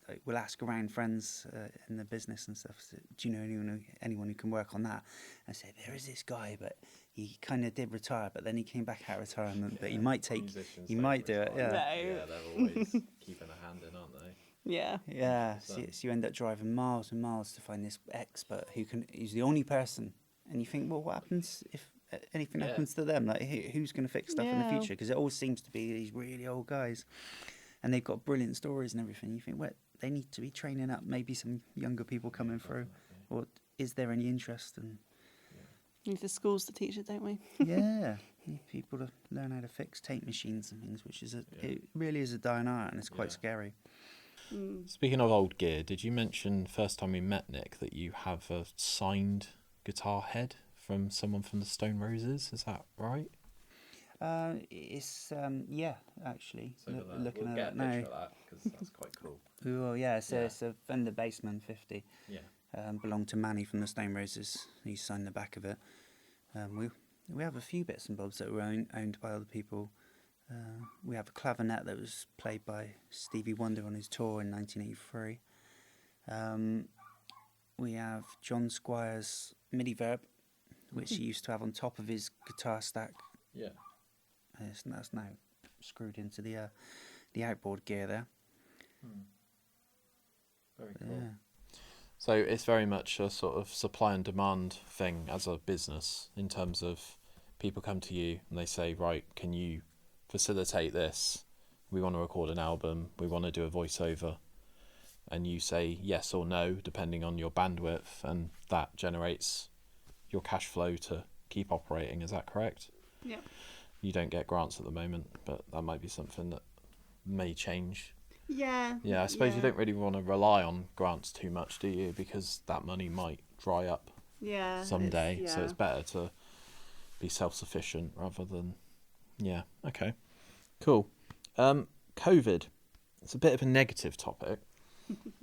Like, we'll ask around friends in the business and stuff. So, do you know anyone who can work on that? And I say, there is this guy, but he kind of did retire, but then he came back out of retirement. But he might do it. Yeah. Yeah, they're always keeping a hand in, aren't they? Yeah. Yeah. So you end up driving miles and miles to find this expert who's the only person. And you think, well, what happens if anything happens to them? Like, who's going to fix stuff in the future? Because it always seems to be these really old guys, and they've got brilliant stories and everything. You think, well, they need to be training up maybe some younger people coming through, or is there any interest? And We need the schools to teach it, don't we? yeah, need people to learn how to fix tape machines and things, which is it really is a dying art, and it's quite scary. Speaking of old gear, did you mention first time we met, Nick, that you have a signed guitar head from someone from the Stone Roses? Is that right? It's actually So looking we'll at get it a now. picture of that, because that's quite cool. Oh yeah, it's a Fender Bassman 50. Yeah. Belonged to Manny from the Stone Roses. He signed the back of it. We have a few bits and bobs that were owned by other people. We have a clavinet that was played by Stevie Wonder on his tour in 1983. We have John Squire's MIDI verb, which he used to have on top of his guitar stack. Yeah. That's now screwed into the outboard gear there. Very cool. Yeah. So it's very much a sort of supply and demand thing as a business, in terms of people come to you and they say, right, can you facilitate this? We want to record an album, we want to do a voiceover, and you say yes or no depending on your bandwidth, and that generates your cash flow to keep operating. Is that correct? Yeah. You don't get grants at the moment, but that might be something that may change. Yeah. Yeah, I suppose you don't really want to rely on grants too much, do you? Because that money might dry up someday. So it's better to be self-sufficient rather than... Yeah, okay. Cool. COVID. It's a bit of a negative topic,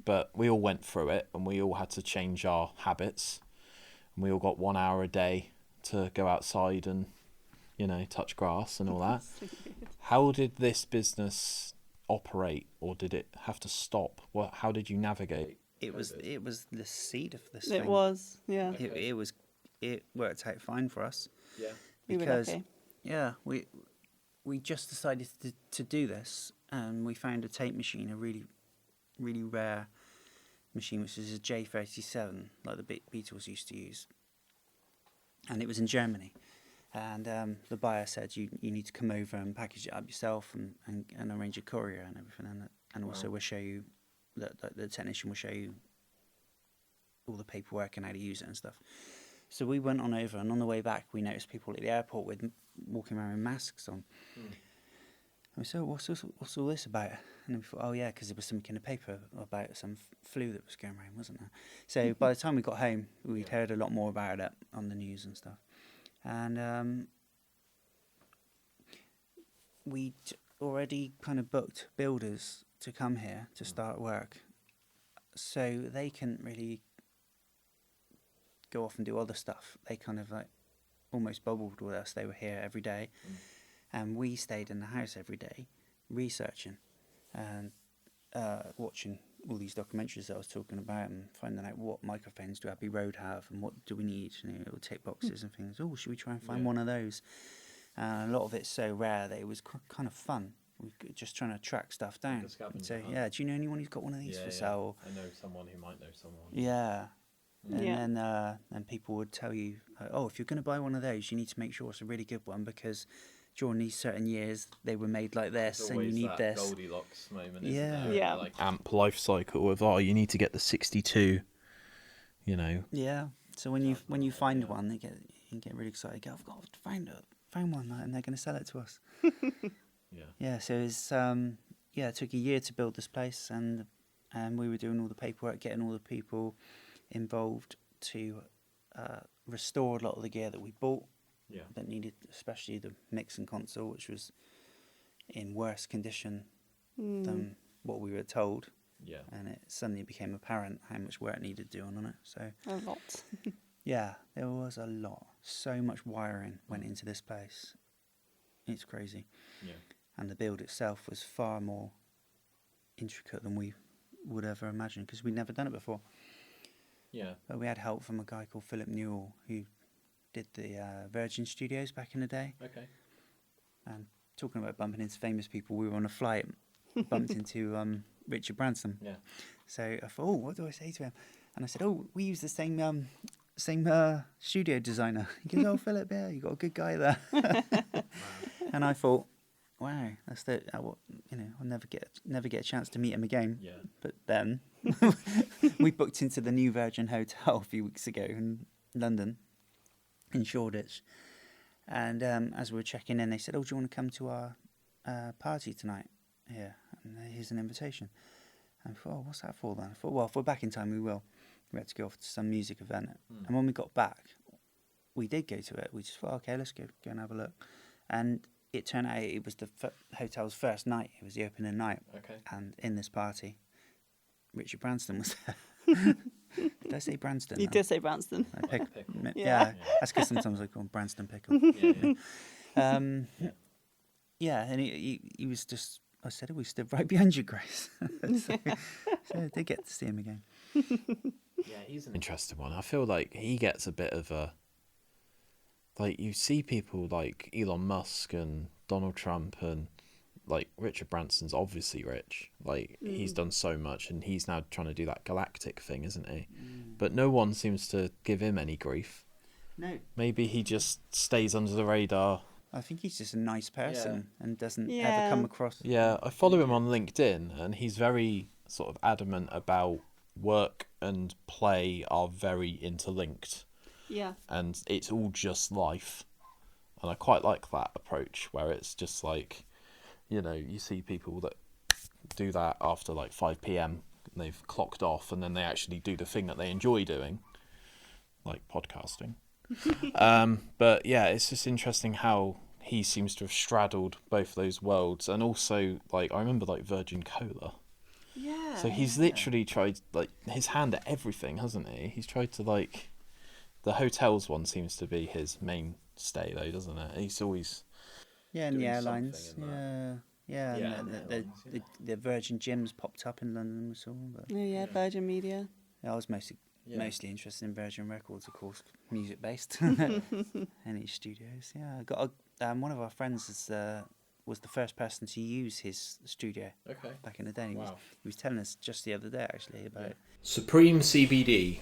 but we all went through it and we all had to change our habits. And we all got 1 hour a day to go outside and, touch grass and all that. How did this business operate, or did it have to stop? How did you navigate? It was the seed of this It thing. was, yeah. It worked out fine for us. Yeah. We were Because lucky. we just decided to do this, and we found a tape machine, a really, really rare machine, which is a J37, like the Beatles used to use. And it was in Germany. And the buyer said, you need to come over and package it up yourself and arrange a courier and everything. And also we'll show you, the technician will show you all the paperwork and how to use it and stuff. So we went on over, and on the way back, we noticed people at the airport walking around with masks on. And we said, what's all this about? And we thought, oh yeah, because there was something in the paper about some flu that was going around, wasn't there? So by the time we got home, we'd heard a lot more about it on the news and stuff. And we'd already kind of booked builders to come here to start work. So they couldn't really go off and do other stuff. They kind of like almost bubbled with us. They were here every day. And we stayed in the house every day researching and watching all these documentaries that I was talking about and finding out what microphones do Abbey Road have and what do we need, little tick boxes and things. Oh, should we try and find one of those? And a lot of it's so rare that it was kind of fun. We were just trying to track stuff down. So, do you know anyone who's got one of these for sale? I know someone who might know someone. Yeah. And then people would tell you, if you're going to buy one of those, you need to make sure it's a really good one, because during these certain years they were made like this, and you need that this Goldilocks moment, isn't Yeah. there? Yeah. Like amp life cycle of you need to get the 62. Yeah. So when you find one, you get really excited. You go, I've got found one, and they're going to sell it to us. Yeah. So it's it took a year to build this place, and we were doing all the paperwork, getting all the people involved to restore a lot of the gear that we bought. Yeah. That needed, especially the mixing console, which was in worse condition than what we were told. Yeah. And it suddenly became apparent how much work needed doing on it. So A lot. yeah, there was a lot. So much wiring went into this place. It's crazy. Yeah. And the build itself was far more intricate than we would ever imagine, because we'd never done it before. Yeah. But we had help from a guy called Philip Newell, who did the Virgin Studios back in the day. Okay. And talking about bumping into famous people, we were on a flight, bumped into Richard Branson. Yeah. So I thought, what do I say to him? And I said, we use the same studio designer. He goes, Philip, yeah, you got a good guy there. And I thought, wow, that's I'll never get a chance to meet him again. Yeah. But then we booked into the new Virgin Hotel a few weeks ago in London, in Shoreditch. And as we were checking in, they said, do you want to come to our party tonight? Yeah, and here's an invitation. And I thought, what's that for then? I thought, if we're back in time, we will. We had to go off to some music event. And when we got back, we did go to it. We just thought, okay, let's go and have a look. And it turned out it was the hotel's first night. It was the opening night. Okay. And in this party, Richard Branson was there. Did I say Branston? You did say Branston. Pickle. Yeah, that's because sometimes I call him Branston Pickle. And he was just, I said, we stood right behind you, Grace. so I did get to see him again. Yeah, he's an interesting one. I feel like he gets a bit of a... Like, you see people like Elon Musk and Donald Trump, and like Richard Branson's obviously rich. Like, he's done so much, and he's now trying to do that galactic thing, isn't he? But no one seems to give him any grief. No. Maybe he just stays under the radar. I think he's just a nice person and doesn't Yeah. ever come across... Yeah, I follow him on LinkedIn, and he's very sort of adamant about work and play are very interlinked. Yeah. And it's all just life. And I quite like that approach where it's just like, you know, you see people that do that after like 5 p.m. and they've clocked off and then they actually do the thing that they enjoy doing, like podcasting. But yeah, it's just interesting how he seems to have straddled both those worlds. And also, like, I remember like Virgin Cola. Yeah. So he's literally tried like his hand at everything, hasn't he? He's tried to like, the hotels one seems to be his mainstay though, doesn't it? He's always and the doing airlines. something in Yeah. Yeah, Yeah, and and the airlines, yeah. the Virgin Gyms popped up in London, we saw. But Oh, yeah, Virgin Media. I was mostly Yeah. interested in Virgin Records, of course, music based. Any studios. Yeah, I got one of our friends was the first person to use his studio Okay. back in the day. Wow. He was telling us just the other day actually about it. Supreme CBD.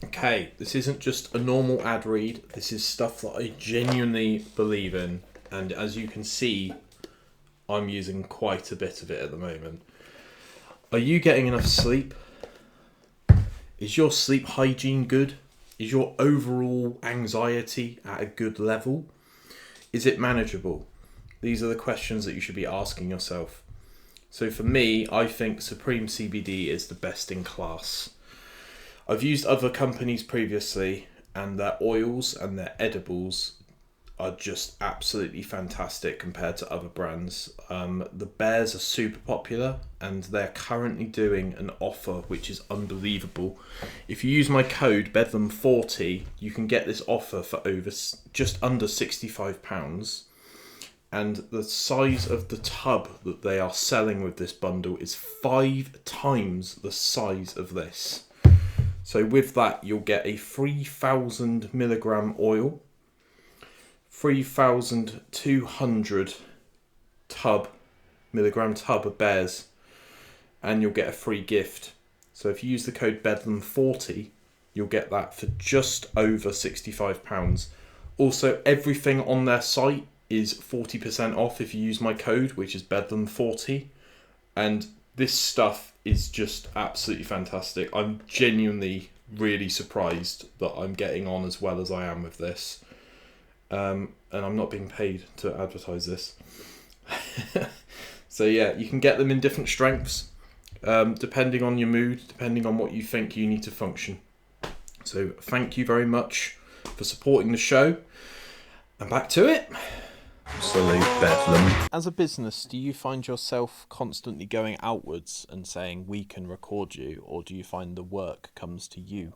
Okay, this isn't just a normal ad read. This is stuff that I genuinely believe in. And as you can see, I'm using quite a bit of it at the moment. Are you getting enough sleep? Is your sleep hygiene good? Is your overall anxiety at a good level? Is it manageable? These are the questions that you should be asking yourself. So for me, I think Supreme CBD is the best in class. I've used other companies previously, and their oils and their edibles are just absolutely fantastic compared to other brands. The bears are super popular, and they're currently doing an offer which is unbelievable. If you use my code Bedlam40, you can get this offer for just under £65. And the size of the tub that they are selling with this bundle is 5 times the size of this. So with that, you'll get a 3,000 milligram oil, 3,200 milligram tub of bears, and you'll get a free gift. So if you use the code Bedlam40, you'll get that for just over £65. Also, everything on their site is 40% off if you use my code, which is Bedlam40. And this stuff is just absolutely fantastic. I'm genuinely really surprised that I'm getting on as well as I am with this. And I'm not being paid to advertise this. So yeah, you can get them in different strengths, depending on your mood, depending on what you think you need to function. So thank you very much for supporting the show. And back to it. Absolute bedlam. As a business, do you find yourself constantly going outwards and saying we can record you, or do you find the work comes to you?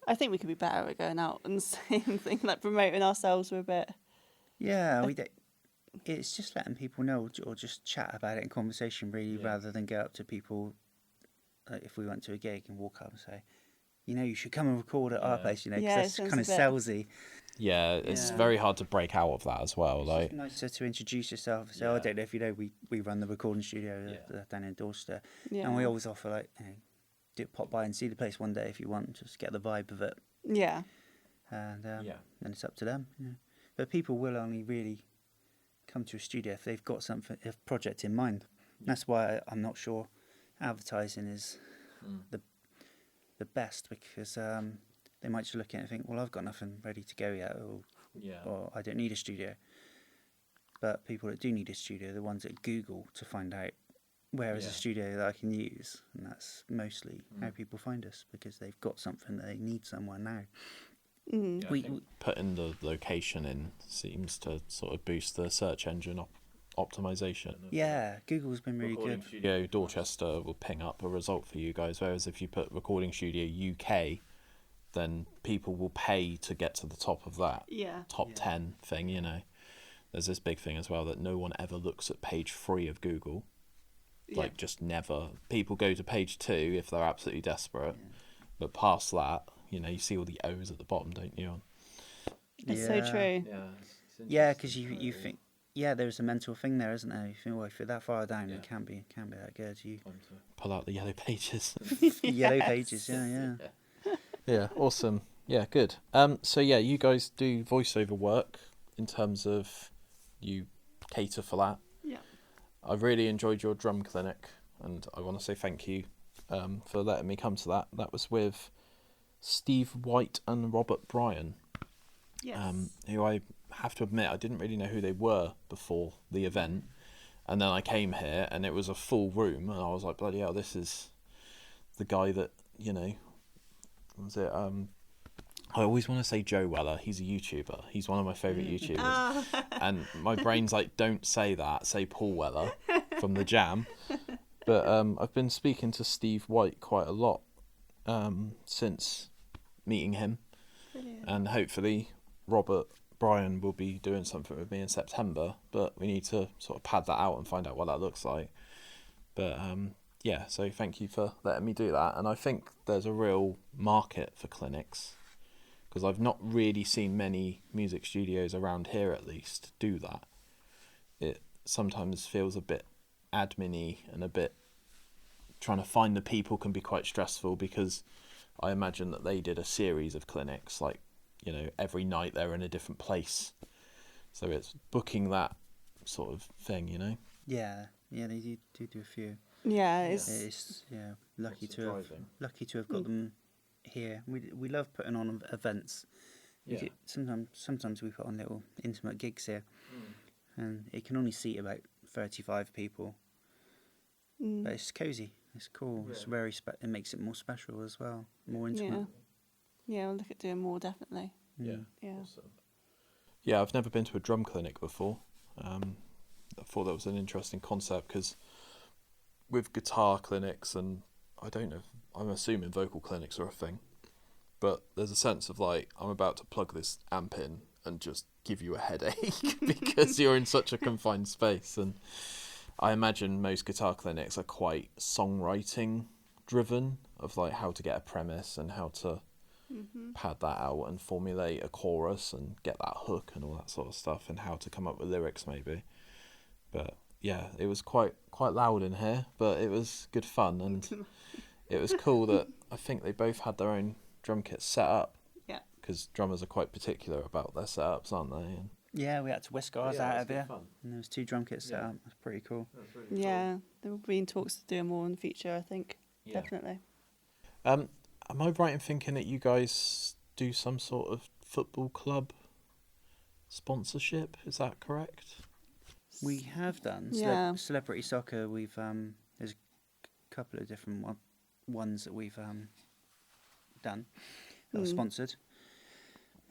I think we could be better at going out and saying things like promoting ourselves a bit. Yeah, it's just letting people know or just chat about it in conversation, really, rather than go up to people. If we went to a gig and walk up and say, you should come and record at our place, because that's kind of salesy. Yeah, it's very hard to break out of that as well. Like, it's nicer to introduce yourself. So I don't know if you know, we run the recording studio down in Dorchester, and we always offer pop by and see the place one day if you want, just get the vibe of it. Yeah. And then it's up to them. Yeah. But people will only really come to a studio if they've got a project in mind. That's why I'm not sure advertising is the best, because they might just look at it and think, well, I've got nothing ready to go yet, or I don't need a studio. But people that do need a studio are the ones that Google to find out where is a studio that I can use, and that's mostly how people find us, because they've got something that they need somewhere now. Yeah, putting the location in seems to sort of boost the search engine optimization. Yeah, Google's been really Recording good. Studio Dorchester will ping up a result for you guys, whereas if you put Recording Studio UK, then people will pay to get to the top of that top 10 thing. There's this big thing as well that no one ever looks at page 3 of Google. Like, just never. People go to page 2 if they're absolutely desperate, but past that, you see all the O's at the bottom, don't you? It's so true. Yeah, because you think, there's a mental thing there, isn't there? You think, well, if you're that far down, it can't be that good. You pull out the yellow pages. Yellow pages, yeah. Yeah, awesome. Yeah, good. So yeah, you guys do voiceover work in terms of you cater for that. Yeah. I really enjoyed your drum clinic. and I want to say thank you for letting me come to that. That was with Steve White and Robert Bryan, Yes. who I have to admit I didn't really know who they were before the event, and then I came here and it was a full room, and I was like, bloody hell, this is the guy that, you know, was it? I always want to say Joe Weller. He's a YouTuber. He's one of my favourite YouTubers. And my brain's like, don't say that. Say Paul Weller from The Jam. But I've been speaking to Steve White quite a lot since meeting him. Brilliant. And hopefully Robert Bryan will be doing something with me in September. But we need to sort of pad that out and find out what that looks like. But yeah, so thank you for letting me do that. And I think there's a real market for clinics, because I've not really seen many music studios around here, at least, do that. It sometimes feels a bit admin-y, and a bit trying to find the people can be quite stressful, because I imagine that they did a series of clinics, like, you know, every night they're in a different place. So it's booking that sort of thing, you know? Yeah, they do a few. Yeah, It's lucky to have got them here. We love putting on events. Yeah. Sometimes we put on little intimate gigs here, and it can only seat about 35 people. But it's cosy. It's cool. It's very it makes it more special as well, more intimate. Yeah, we'll look at doing more, definitely. Yeah. Yeah. Awesome. Yeah, I've never been to a drum clinic before. I thought that was an interesting concept, because with guitar clinics, and I don't know, I'm assuming vocal clinics are a thing, but there's a sense of like, I'm about to plug this amp in and just give you a headache because you're in such a confined space. And I imagine most guitar clinics are quite songwriting driven, of like how to get a premise and how to pad that out and formulate a chorus and get that hook and all that sort of stuff, and how to come up with lyrics maybe. But yeah, it was quite loud in here, but it was good fun, and it was cool that I think they both had their own drum kits set up. Yeah. Because drummers are quite particular about their setups, aren't they? And Yeah, we had to whisk ours out of here, fun. and there was 2 drum kits set up. That's pretty cool. Yeah, there will be in talks to do more in the future, I think. Yeah. Definitely. Am I right in thinking that you guys do some sort of football club sponsorship? Is that correct? We have done celebrity soccer. We've there's a couple of different ones that we've done that were sponsored.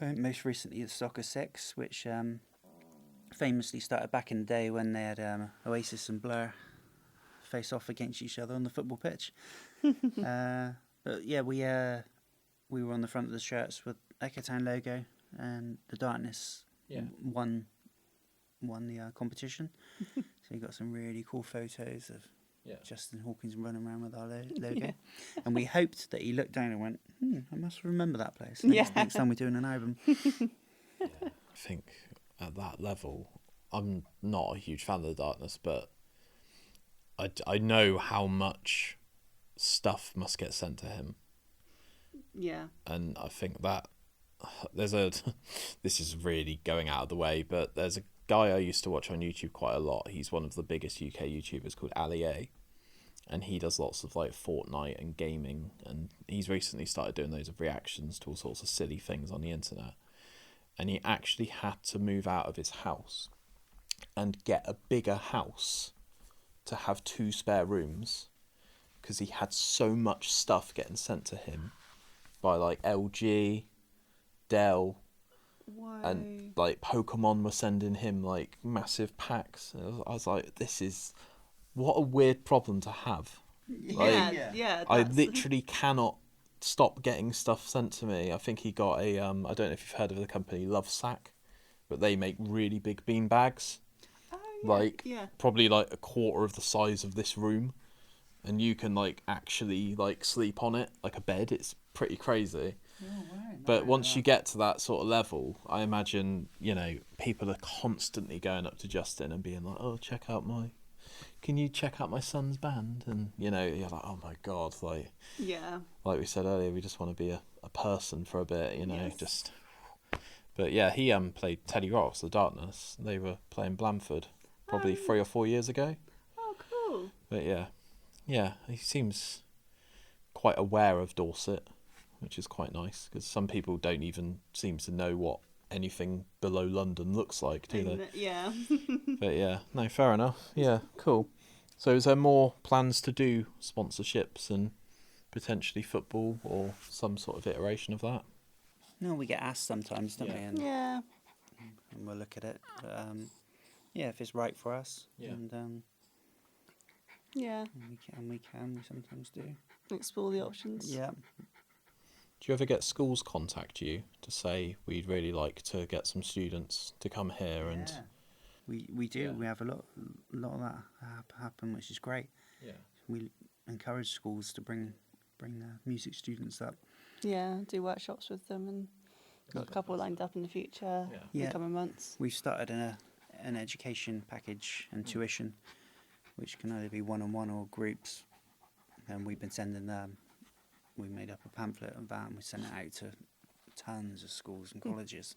Most recently, the Soccer 6, which famously started back in the day when they had Oasis and Blur face off against each other on the football pitch. But yeah, we were on the front of the shirts with EchoTown logo, and the Darkness won the competition. So you got some really cool photos of Justin Hawkins running around with our logo. And we hoped that he looked down and went, I must remember that place next time we're doing an album. I think at that level, I'm not a huge fan of the Darkness, but I know how much stuff must get sent to him. Yeah. And I think that this is really going out of the way, but there's a guy I used to watch on YouTube quite a lot. He's one of the biggest UK YouTubers, called Ali A, and he does lots of like Fortnite and gaming, and he's recently started doing those reactions to all sorts of silly things on the internet. And he actually had to move out of his house and get a bigger house to have 2 spare rooms, because he had so much stuff getting sent to him by like LG, Dell, Why? and like Pokemon were sending him like massive packs. I was like, this is, what a weird problem to have. Yeah. I literally cannot stop getting stuff sent to me. I think he got a I don't know if you've heard of the company Lovesack, but they make really big bean bags. Probably like a quarter of the size of this room, and you can like actually like sleep on it like a bed. It's pretty crazy. But once you get to that sort of level, I imagine, you know, people are constantly going up to Justin and being like, can you check out my son's band? And, you know, you're like, oh my God, like we said earlier, we just want to be a person for a bit, you know, just. But yeah, he played Teddy Rocks, The Darkness. They were playing Blandford probably 3 or 4 years ago. Oh, cool. But yeah, yeah, he seems quite aware of Dorset, which is quite nice, because some people don't even seem to know what anything below London looks like, do they? Yeah. But yeah, no, fair enough. Yeah, cool. So is there more plans to do sponsorships and potentially football or some sort of iteration of that? No, we get asked sometimes, don't we? And, Yeah. and we'll look at it. But, yeah, if it's right for us, Yeah. and Yeah. we sometimes do. Explore the options. Yeah. Do you ever get schools contact you to say we'd really like to get some students to come here and We do. Yeah. We have a lot of that happen, which is great. yeah, We encourage schools to bring their music students up. Yeah, do workshops with them, and got a couple lined up in the future in Yeah. the coming months. We've started an education package and tuition, which can either be one-on-one or groups. And we've been sending them. We made up a pamphlet of that, and we sent it out to tons of schools and colleges.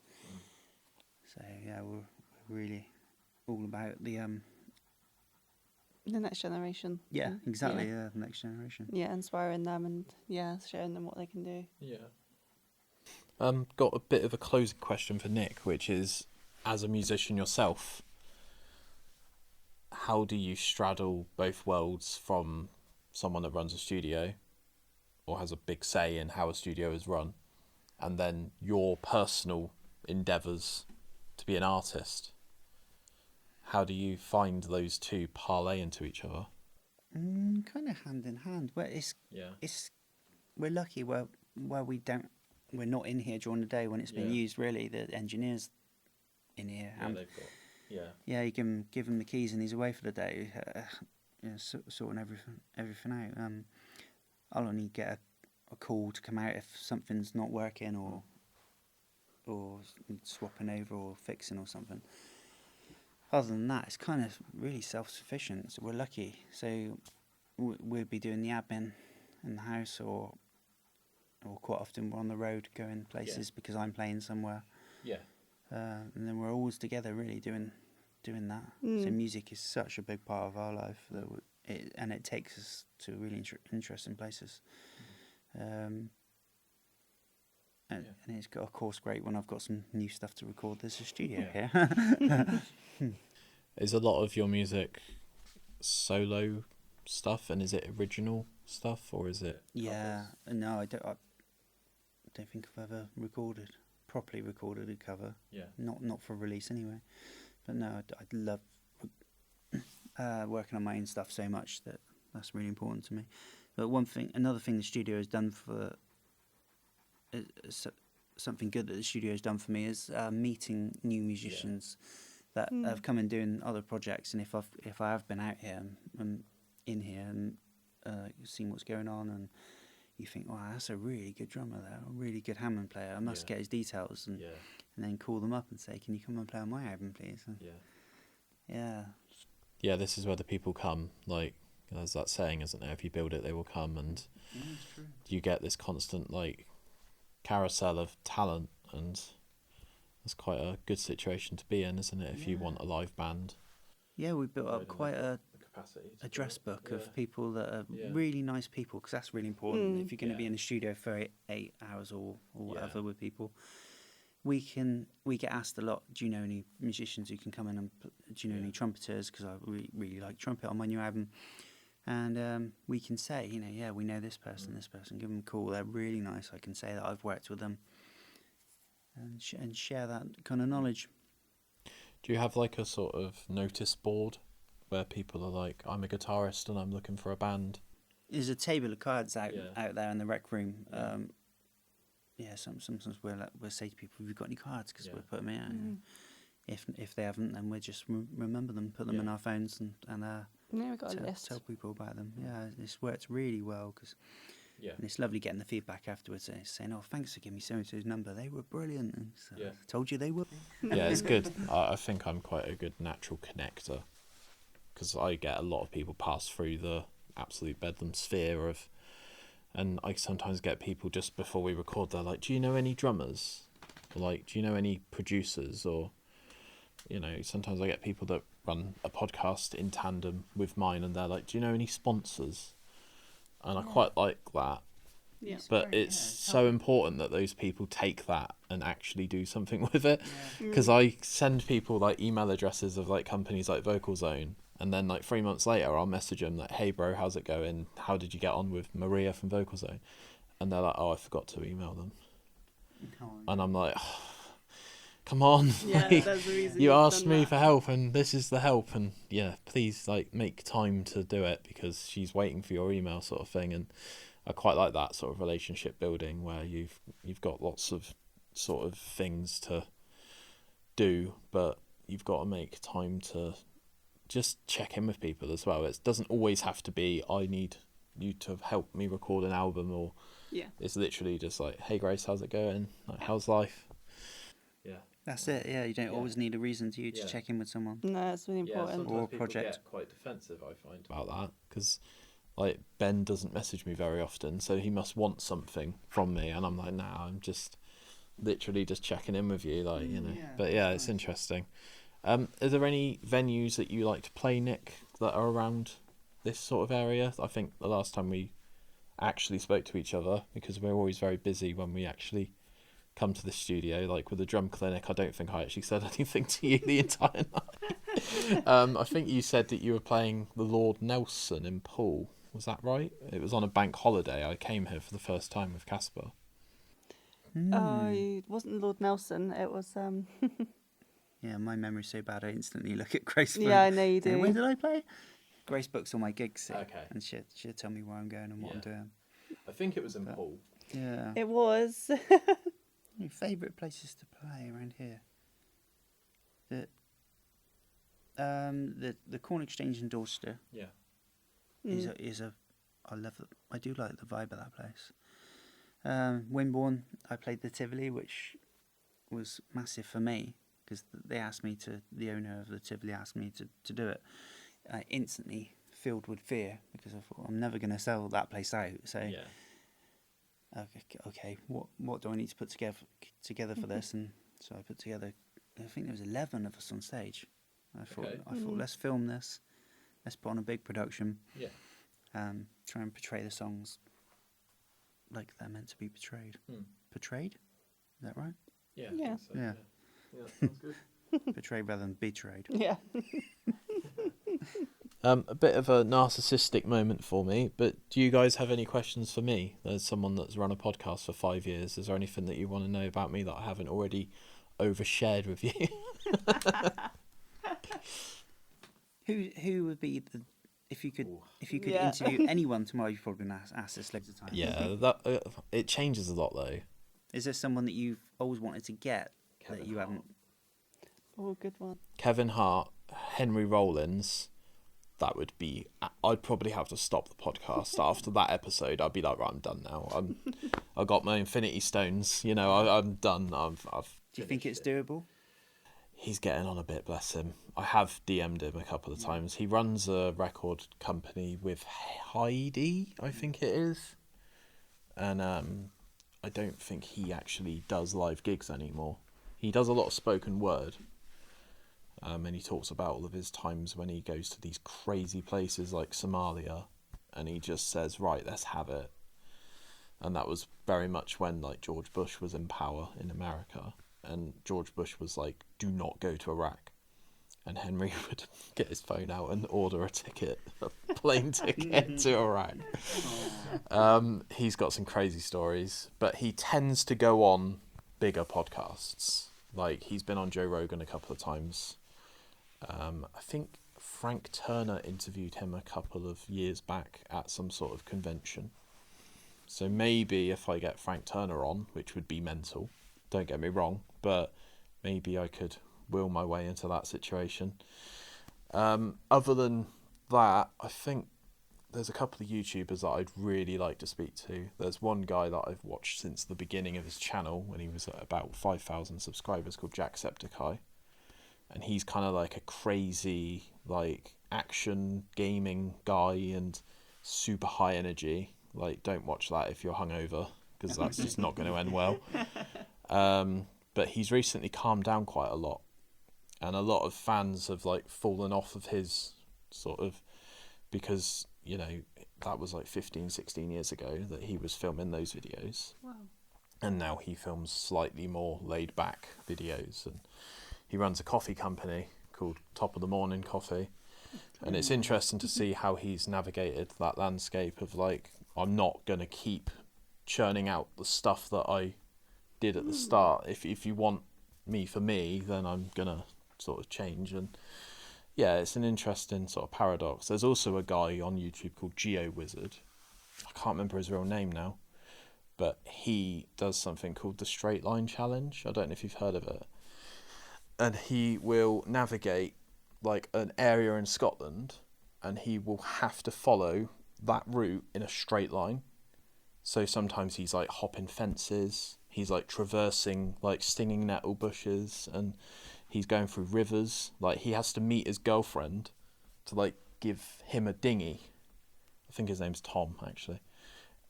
So yeah, we're really all about the The next generation. yeah, Mm, exactly, Yeah. the next generation. Yeah, inspiring them and showing them what they can do. yeah. Got a bit of a closing question for Nick, which is, as a musician yourself, how do you straddle both worlds from someone that runs a studio or has a big say in how a studio is run, and then your personal endeavours to be an artist? How do you find those two parlay into each other? Kind of hand in hand. Well, it's we're lucky where we're not in here during the day when it's being Yeah. used. Really, the engineer's in here. they've got Yeah, you can give him the keys and he's away for the day. Sorting everything out. I'll only get a call to come out if something's not working or swapping over or fixing or something. Other than that, it's kind of really self-sufficient. So we're lucky. So we'll be doing the admin in the house, or quite often we're on the road going places because I'm playing somewhere. yeah. And then we're always together, really doing that. So music is such a big part of our life and it takes us to really interesting places. And it's got, of course, great when I've got some new stuff to record. There's a studio here. Is a lot of your music solo stuff, and is it original stuff, or is it Yeah, no, I don't think I've ever properly recorded a cover. Yeah. Not for release anyway. But no, I love working on my own stuff so much that's really important to me. But another thing the studio has done for something good that the studio has done for me is meeting new musicians that have come and doing other projects. And if I have been out here and in here and seen what's going on, and you think, wow, that's a really good drummer there, a really good Hammond player. I must get his details and then call them up and say, can you come and play on my album, please? And yeah, this is where the people come. Like, there's that saying, isn't there? If you build it, they will come. And it's true. you get this constant like carousel of talent, and that's quite a good situation to be in, isn't it? If you want a live band. Yeah, we built up quite a Capacity dress book of people that are really nice people, because that's really important. If you're going to be in a studio for 8 hours or whatever with people, we get asked a lot, do you know any musicians who can come in, and do you know any trumpeters, because I really like trumpet on my new album. And we can say, we know this person, give them a call, they're really nice, I can say that I've worked with them, and share that kind of knowledge. Do you have like a sort of notice board where people are like, I'm a guitarist and I'm looking for a band? There's a table of cards out there in the rec room. Sometimes we'll say to people, have you got any cards? Because we'll put them in. If they haven't, then we'll just remember them, put them in our phones, and We've got a list. tell people about them. Yeah, it's worked really well, and it's lovely getting the feedback afterwards, saying, oh, thanks for giving me so-and-so's number. They were brilliant. And so I told you they were. Yeah, it's good. I think I'm quite a good natural connector, because I get a lot of people pass through the absolute bedlam sphere of, and I sometimes get people just before we record, they're like, do you know any drummers? Or like, do you know any producers? Or, sometimes I get people that run a podcast in tandem with mine, and they're like, do you know any sponsors? and I quite like that. Yeah. But great, it's yeah, so important that those people take that and actually do something with it. Yeah. Because I send people like email addresses of like companies like Vocal Zone, and then like 3 months later I'll message them like, hey bro, how's it going? How did you get on with Maria from Vocal Zone? And they're like, oh, I forgot to email them. And I'm like, oh, come on. Yeah, like, there's a reason you you've asked done me that. for help and this is the help, and yeah, please like make time to do it because she's waiting for your email sort of thing. And I quite like that sort of relationship building where you've got lots of sort of things to do, but you've got to make time to just check in with people as well. It doesn't always have to be I need you to help me record an album, or Yeah. it's literally just like, hey Grace, how's it going? Like, how's life? Yeah. That's it. Yeah, you don't Yeah. always need a reason to Yeah. check in with someone. No, it's really important. Or a project. quite defensive, I find, about that, because like Ben doesn't message me very often, so he must want something from me, and I'm like, nah, I'm just literally just checking in with you, like, you know. Yeah, But yeah, that's it's nice. interesting. Are there any venues that you like to play, Nick, that are around this sort of area? I think the last time we actually spoke to each other, because we're always very busy when we actually come to the studio, like with the drum clinic, I don't think I actually said anything to you the entire night. I think you said that you were playing the Lord Nelson in Poole. Was that right? It was on a bank holiday. I came here for the first time with Casper. Oh, it wasn't Lord Nelson. It was. Yeah, my memory's so bad I instantly look at Grace. Yeah, I know you Where do. did I play? Grace books all my gigs, see, Okay. and she'll tell me where I'm going and what I'm doing. I think it was in But- Poole. Yeah. It was. Your favourite places to play around here? The Corn Exchange in Dorchester Yeah. I do like the vibe of that place. Wimborne, I played the Tivoli, which was massive for me because the owner of the Tivoli asked me to do it. I instantly filled with fear because I thought I'm never going to sell that place out. So Yeah. okay, what do I need to put together for this? And so I put together. I think there was 11 of us on stage. I thought let's film this. Let's put on a big production. Yeah. Try and portray the songs like they're meant to be portrayed. Portrayed? Is that right? Yeah. Yeah. I think so, Yeah. Yeah, sounds good. Portrayed rather than betrayed. Yeah. A bit of a narcissistic moment for me, but do you guys have any questions for me? There's someone that's run a podcast for 5 years. Is there anything that you want to know about me that I haven't already overshared with you? Who would be the if you could Yeah. interview anyone tomorrow? You're probably gonna ask this loads of times. Yeah, it changes a lot though. Is there someone that you've always wanted to get Kevin that you Hart. haven't? Oh, good one. Kevin Hart, Henry Rollins, that would be. I'd probably have to stop the podcast after that episode. I'd be like, right, I'm done now. I got my Infinity Stones. You know, I'm done. I've Do you think it's finished it. doable? He's getting on a bit, bless him. I have DM'd him a couple of times. He runs a record company with Heidi, I think it is. And I don't think he actually does live gigs anymore. He does a lot of spoken word. And he talks about all of his times when he goes to these crazy places like Somalia. And he just says, right, let's have it. And that was very much when like George Bush was in power in America. And George Bush was like, do not go to Iraq. And Henry would get his phone out and order a ticket, a plane ticket to Iraq. He's got some crazy stories, but he tends to go on bigger podcasts. Like, he's been on Joe Rogan a couple of times. I think Frank Turner interviewed him a couple of years back at some sort of convention. So maybe if I get Frank Turner on, which would be mental, don't get me wrong, but maybe I could will my way into that situation. Other than that, I think there's a couple of YouTubers that I'd really like to speak to. There's one guy that I've watched since the beginning of his channel when he was at about 5,000 subscribers called Jacksepticeye. And he's kind of like a crazy, like, action gaming guy and super high energy. Like, don't watch that if you're hungover, because that's just not going to end well. But he's recently calmed down quite a lot. And a lot of fans have, like, fallen off of his sort of... Because, you know, that was like 15, 16 years ago that he was filming those videos. Wow. And now he films slightly more laid back videos, and he runs a coffee company called Top of the Morning Coffee. And it's interesting to see how he's navigated that landscape of like, I'm not going to keep churning out the stuff that I did at the start. If you want me for me, then I'm going to sort of change. And yeah, it's an interesting sort of paradox. There's also a guy on YouTube called GeoWizard. I can't remember his real name now, but he does something called the Straight Line Challenge. I don't know if you've heard of it. And he will navigate like an area in Scotland, and he will have to follow that route in a straight line. So sometimes he's like hopping fences, he's like traversing like stinging nettle bushes, and he's going through rivers. Like he has to meet his girlfriend to like give him a dinghy. I think his name's Tom actually.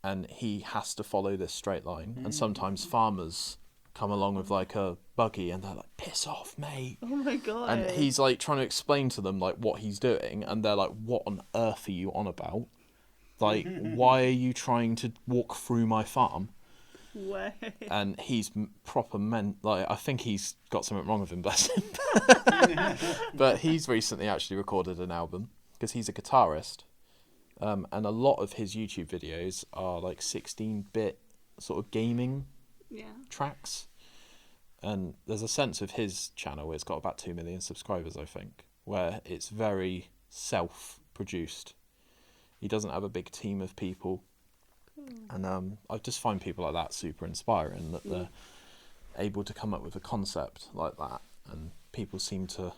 And he has to follow this straight line. And sometimes farmers come along with like a buggy and they're like, piss off, mate. Oh my god. And he's like trying to explain to them like what he's doing, and they're like, what on earth are you on about? Like, why are you trying to walk through my farm? Way. And he's proper like, I think he's got something wrong with him, bless him. But he's recently actually recorded an album because he's a guitarist. And a lot of his YouTube videos are like 16-bit sort of gaming tracks. And there's a sense of his channel, it's got about 2 million subscribers, I think, where it's very self-produced. He doesn't have a big team of people. And I just find people like that super inspiring, that they're able to come up with a concept like that, and people seem to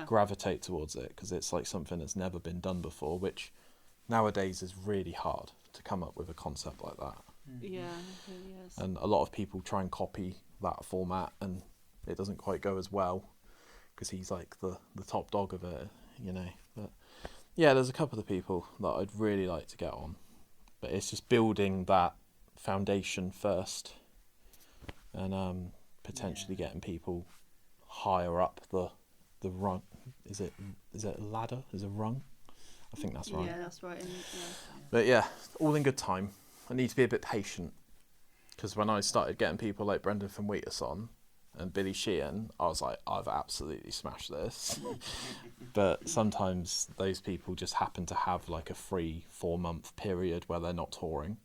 gravitate towards it because it's like something that's never been done before, which nowadays is really hard to come up with a concept like that. Yeah, it really is. And a lot of people try and copy that format, and it doesn't quite go as well because he's like the top dog of it, you know. But yeah, there's a couple of people that I'd really like to get on, but it's just building that foundation first, and potentially getting people higher up the rung. Is it a ladder? Is it a rung? I think that's right. Yeah, that's right. But yeah, all in good time. I need to be a bit patient, because when I started getting people like Brendan from Wheatus on and Billy Sheehan, I was like, I've absolutely smashed this. But sometimes those people just happen to have like a 3-4 month period where they're not touring.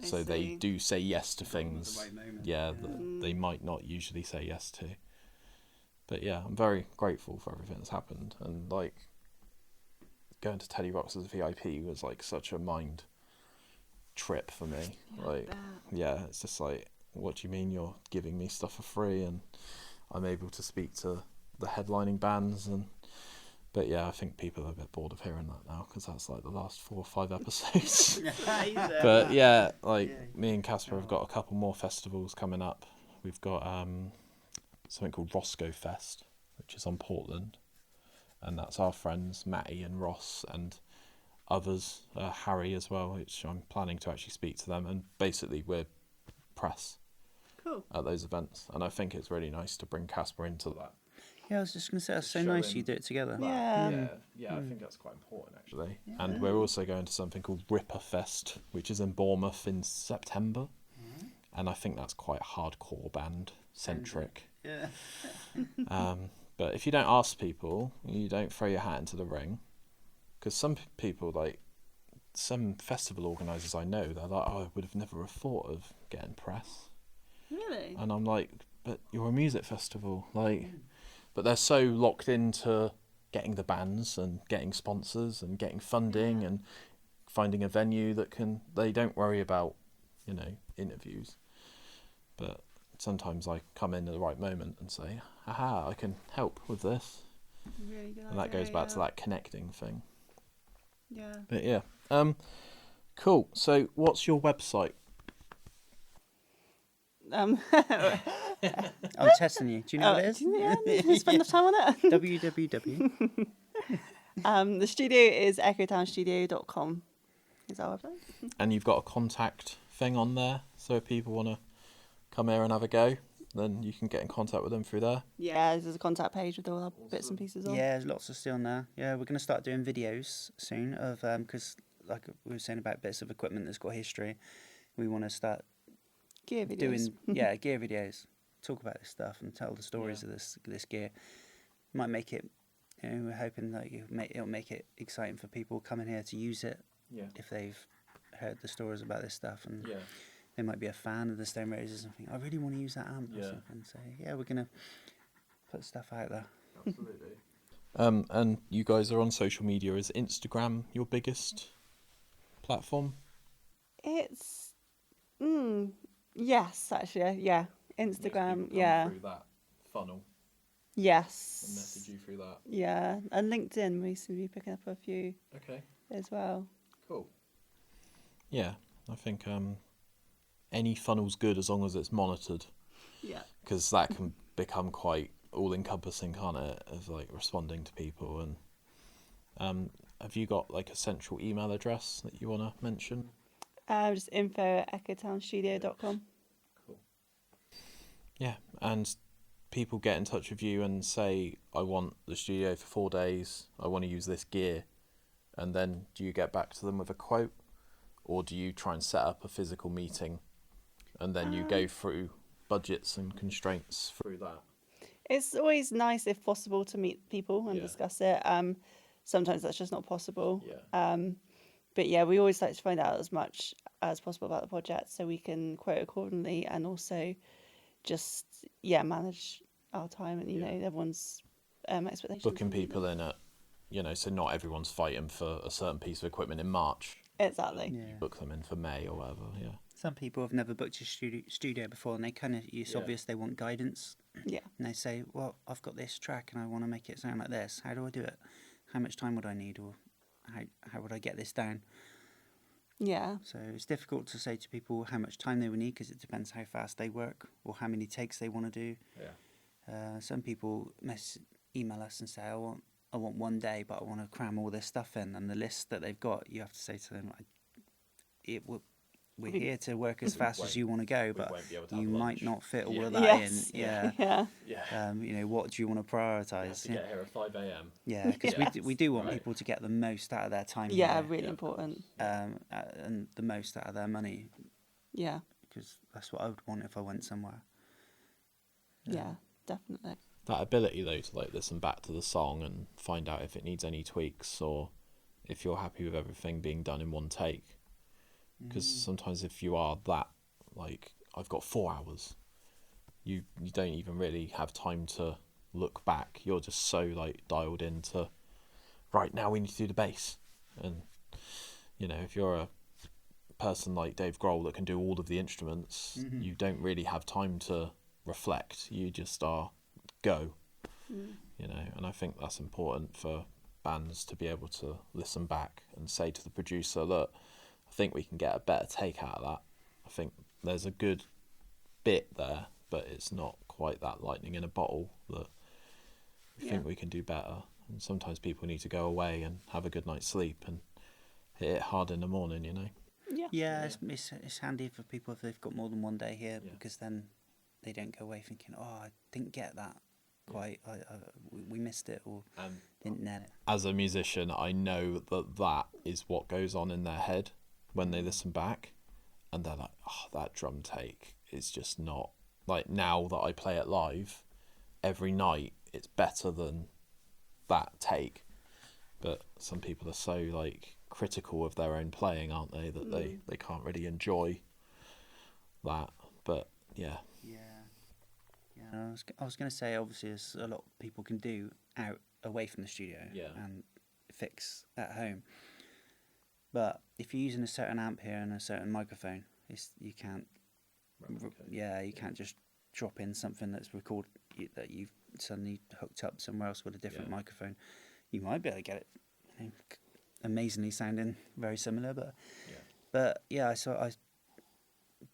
So they do say yes to things that they might not usually say yes to. But yeah, I'm very grateful for everything that's happened. And like, going to Teddy Rocks as a VIP was like such a mind trip for me. It's just like, what do you mean you're giving me stuff for free? And I'm able to speak to the headlining bands. But yeah, I think people are a bit bored of hearing that now, because that's like the last 4 or 5 episodes. But yeah, me and Casper have got a couple more festivals coming up. We've got something called Roscoe Fest, which is on Portland, and that's our friends Matty and Ross and others, Harry as well, which I'm planning to actually speak to them. And basically we're press at those events, and I think it's really nice to bring Casper into that. Yeah, I was just going to say, that's so nice you do it together. Yeah. I think that's quite important actually. And we're also going to something called Ripper Fest, which is in Bournemouth in September. And I think that's quite hardcore band centric. Yeah. But if you don't ask people, you don't throw your hat into the ring. Because some people, like some festival organisers I know, they're like, I would have never thought of getting press. Really? And I'm like, but you're a music festival, but they're so locked into getting the bands and getting sponsors and getting funding and finding a venue that they don't worry about, interviews. But sometimes I come in at the right moment and say, aha, I can help with this. Really good And that idea, goes back to that connecting thing. Yeah. But yeah. Cool. So what's your website? I'm testing you. Do you know what it is? Yeah, you spend enough time on it. www. The studio is EchoTownstudio.com. Is our website. And you've got a contact thing on there, so if people want to come here and have a go, then you can get in contact with them through there. Yeah, there's a contact page with all our bits and pieces on. Yeah, there's lots of stuff on there. Yeah, we're going to start doing videos soon of because like we were saying about bits of equipment that's got history. We want to start Gear videos. doing gear videos, talk about this stuff and tell the stories of this gear. Might make it, we're hoping that it'll make it exciting for people coming here to use it if they've heard the stories about this stuff, and they might be a fan of the Stone Roses and think, I really want to use that amp or something. So we're gonna put stuff out there. Absolutely. And you guys are on social media. Is Instagram your biggest platform? It's yes, actually, yeah. Instagram, yeah. Through that funnel Yes. and message you through that. Yeah, and LinkedIn, we seem to be picking up a few Okay. as well. Cool. Yeah, I think any funnel's good as long as it's monitored, Yeah. because that can become quite all-encompassing, can't it? Of like responding to people. And have you got like a central email address that you want to mention? Just info@echotownstudio.com. Cool. Yeah, and people get in touch with you and say, I want the studio for 4 days, I want to use this gear, and then do you get back to them with a quote, or do you try and set up a physical meeting and then you go through budgets and constraints through that? It's always nice, if possible, to meet people and discuss it. Sometimes that's just not possible. But yeah, we always like to find out as much as possible about the project so we can quote accordingly, and also just manage our time and everyone's expectations. Booking people in at, so not everyone's fighting for a certain piece of equipment in March. Exactly. You book them in for May or whatever. Some people have never booked a studio before, and they it's obvious they want guidance. Yeah. And they say, well, I've got this track and I want to make it sound like this. How do I do it? How much time would I need? Or how would I get this down? Yeah. So it's difficult to say to people how much time they would need, because it depends how fast they work or how many takes they want to do. Some people email us and say, I want 1 day, but I want to cram all this stuff in. And the list that they've got, you have to say to them, we're here to work as fast as you want to go, but you might not fit all of that in. What do you want to prioritise? Get here at 5 a.m. Yeah, because we do want people to get the most out of their time. Yeah, really important. And the most out of their money. Yeah. Because that's what I would want if I went somewhere. Yeah, definitely. That ability though to like listen back to the song and find out if it needs any tweaks, or if you're happy with everything being done in one take. Because sometimes if you are that, like, I've got 4 hours, you don't even really have time to look back. You're just so like dialed into, right, now we need to do the bass. And if you're a person like Dave Grohl that can do all of the instruments, you don't really have time to reflect. You just are go. And I think that's important for bands to be able to listen back and say to the producer, look, I think we can get a better take out of that. I think there's a good bit there, but it's not quite that lightning in a bottle that we think we can do better. And sometimes people need to go away and have a good night's sleep and hit it hard in the morning, Yeah, it's handy for people if they've got more than 1 day here, because then they don't go away thinking, I didn't get that quite, we missed it, or didn't net it. As a musician, I know that is what goes on in their head when they listen back, and they're like, that drum take is just not, like, now that I play it live, every night it's better than that take. But some people are so like critical of their own playing, aren't they, that they can't really enjoy that. But yeah. I was going to say, obviously, there's a lot people can do away from the studio and fix at home. But if you're using a certain amp here and a certain microphone, you can't. You can't just drop in something that's recorded that you've suddenly hooked up somewhere else with a different microphone. You might be able to get it amazingly sounding very similar, but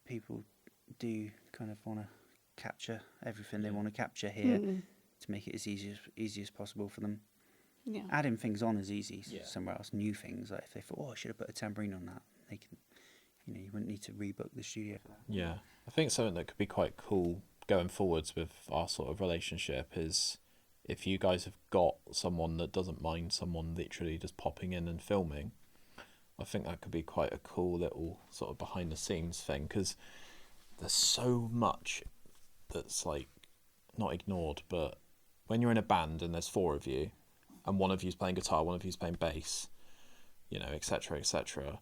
people do kind of want to capture everything they want to capture here to make it as easy as possible for them. Yeah. Adding things on is easy somewhere else. New things, like if they thought, I should have put a tambourine on that, they can. You wouldn't need to rebook the studio for that. Yeah, I think something that could be quite cool going forwards with our sort of relationship is if you guys have got someone that doesn't mind someone literally just popping in and filming, I think that could be quite a cool little sort of behind the scenes thing, because there's so much that's like not ignored, but when you're in a band and there's 4 of you and one of you's playing guitar, one of you's playing bass, you know, etc., etc.,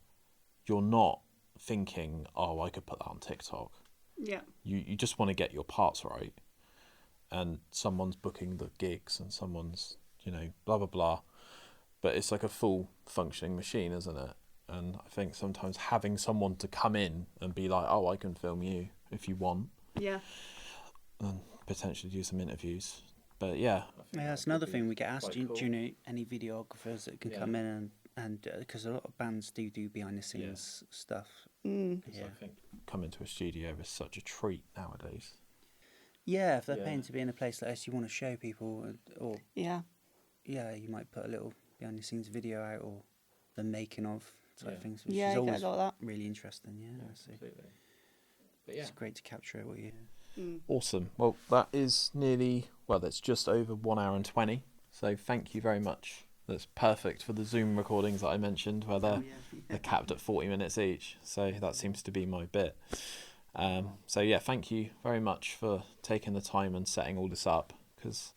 you're not thinking, oh, I could put that on TikTok. Yeah. You just want to get your parts right, and someone's booking the gigs and someone's, you know, blah blah blah, but it's like a full functioning machine, isn't it? And I think sometimes having someone to come in and be like, oh, I can film you if you want, Yeah. and potentially do some interviews. But yeah, Yeah, that's another thing we get asked. quite Do you, cool. do you know any videographers that can Yeah. come in and because a lot of bands do behind the scenes stuff. Mm. because Yeah. I think coming to a studio is such a treat nowadays. Yeah, if they're Yeah. paying to be in a place like this, you want to show people, or Yeah. yeah, you might put a little behind the scenes video out or the making of type Yeah. things, which Yeah, is you get always a lot of that. really interesting. Yeah, Yeah, so absolutely. But yeah, it's great to capture what you. Mm. Awesome. Well, that is that's just over 1 hour and 20. So thank you very much. That's perfect for the Zoom recordings that I mentioned, where they're capped at 40 minutes each. So that seems to be my bit. So yeah, thank you very much for taking the time and setting all this up, because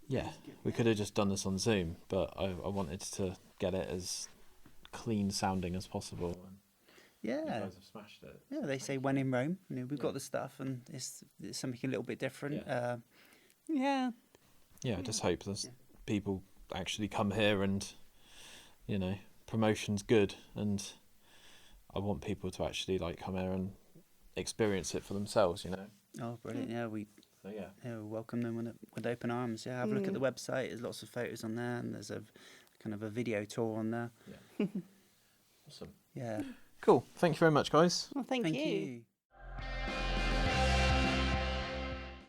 yeah, we could have just done this on Zoom, but I wanted to get it as clean sounding as possible. And you Yeah, guys have smashed it. yeah. They say when in Rome, you know, we've got the stuff, and it's something a little bit different. Yeah. Yeah. Yeah, I just hope there's people actually come here and, you know, promotion's good, and I want people to actually like come here and experience it for themselves, you know. Oh, brilliant! Yeah, we So yeah. we welcome them with open arms. Yeah, have a look at the website. There's lots of photos on there, and there's a kind of a video tour on there. Yeah. Awesome. Yeah. Cool. Thank you very much, guys. Well, thank you. Thank you.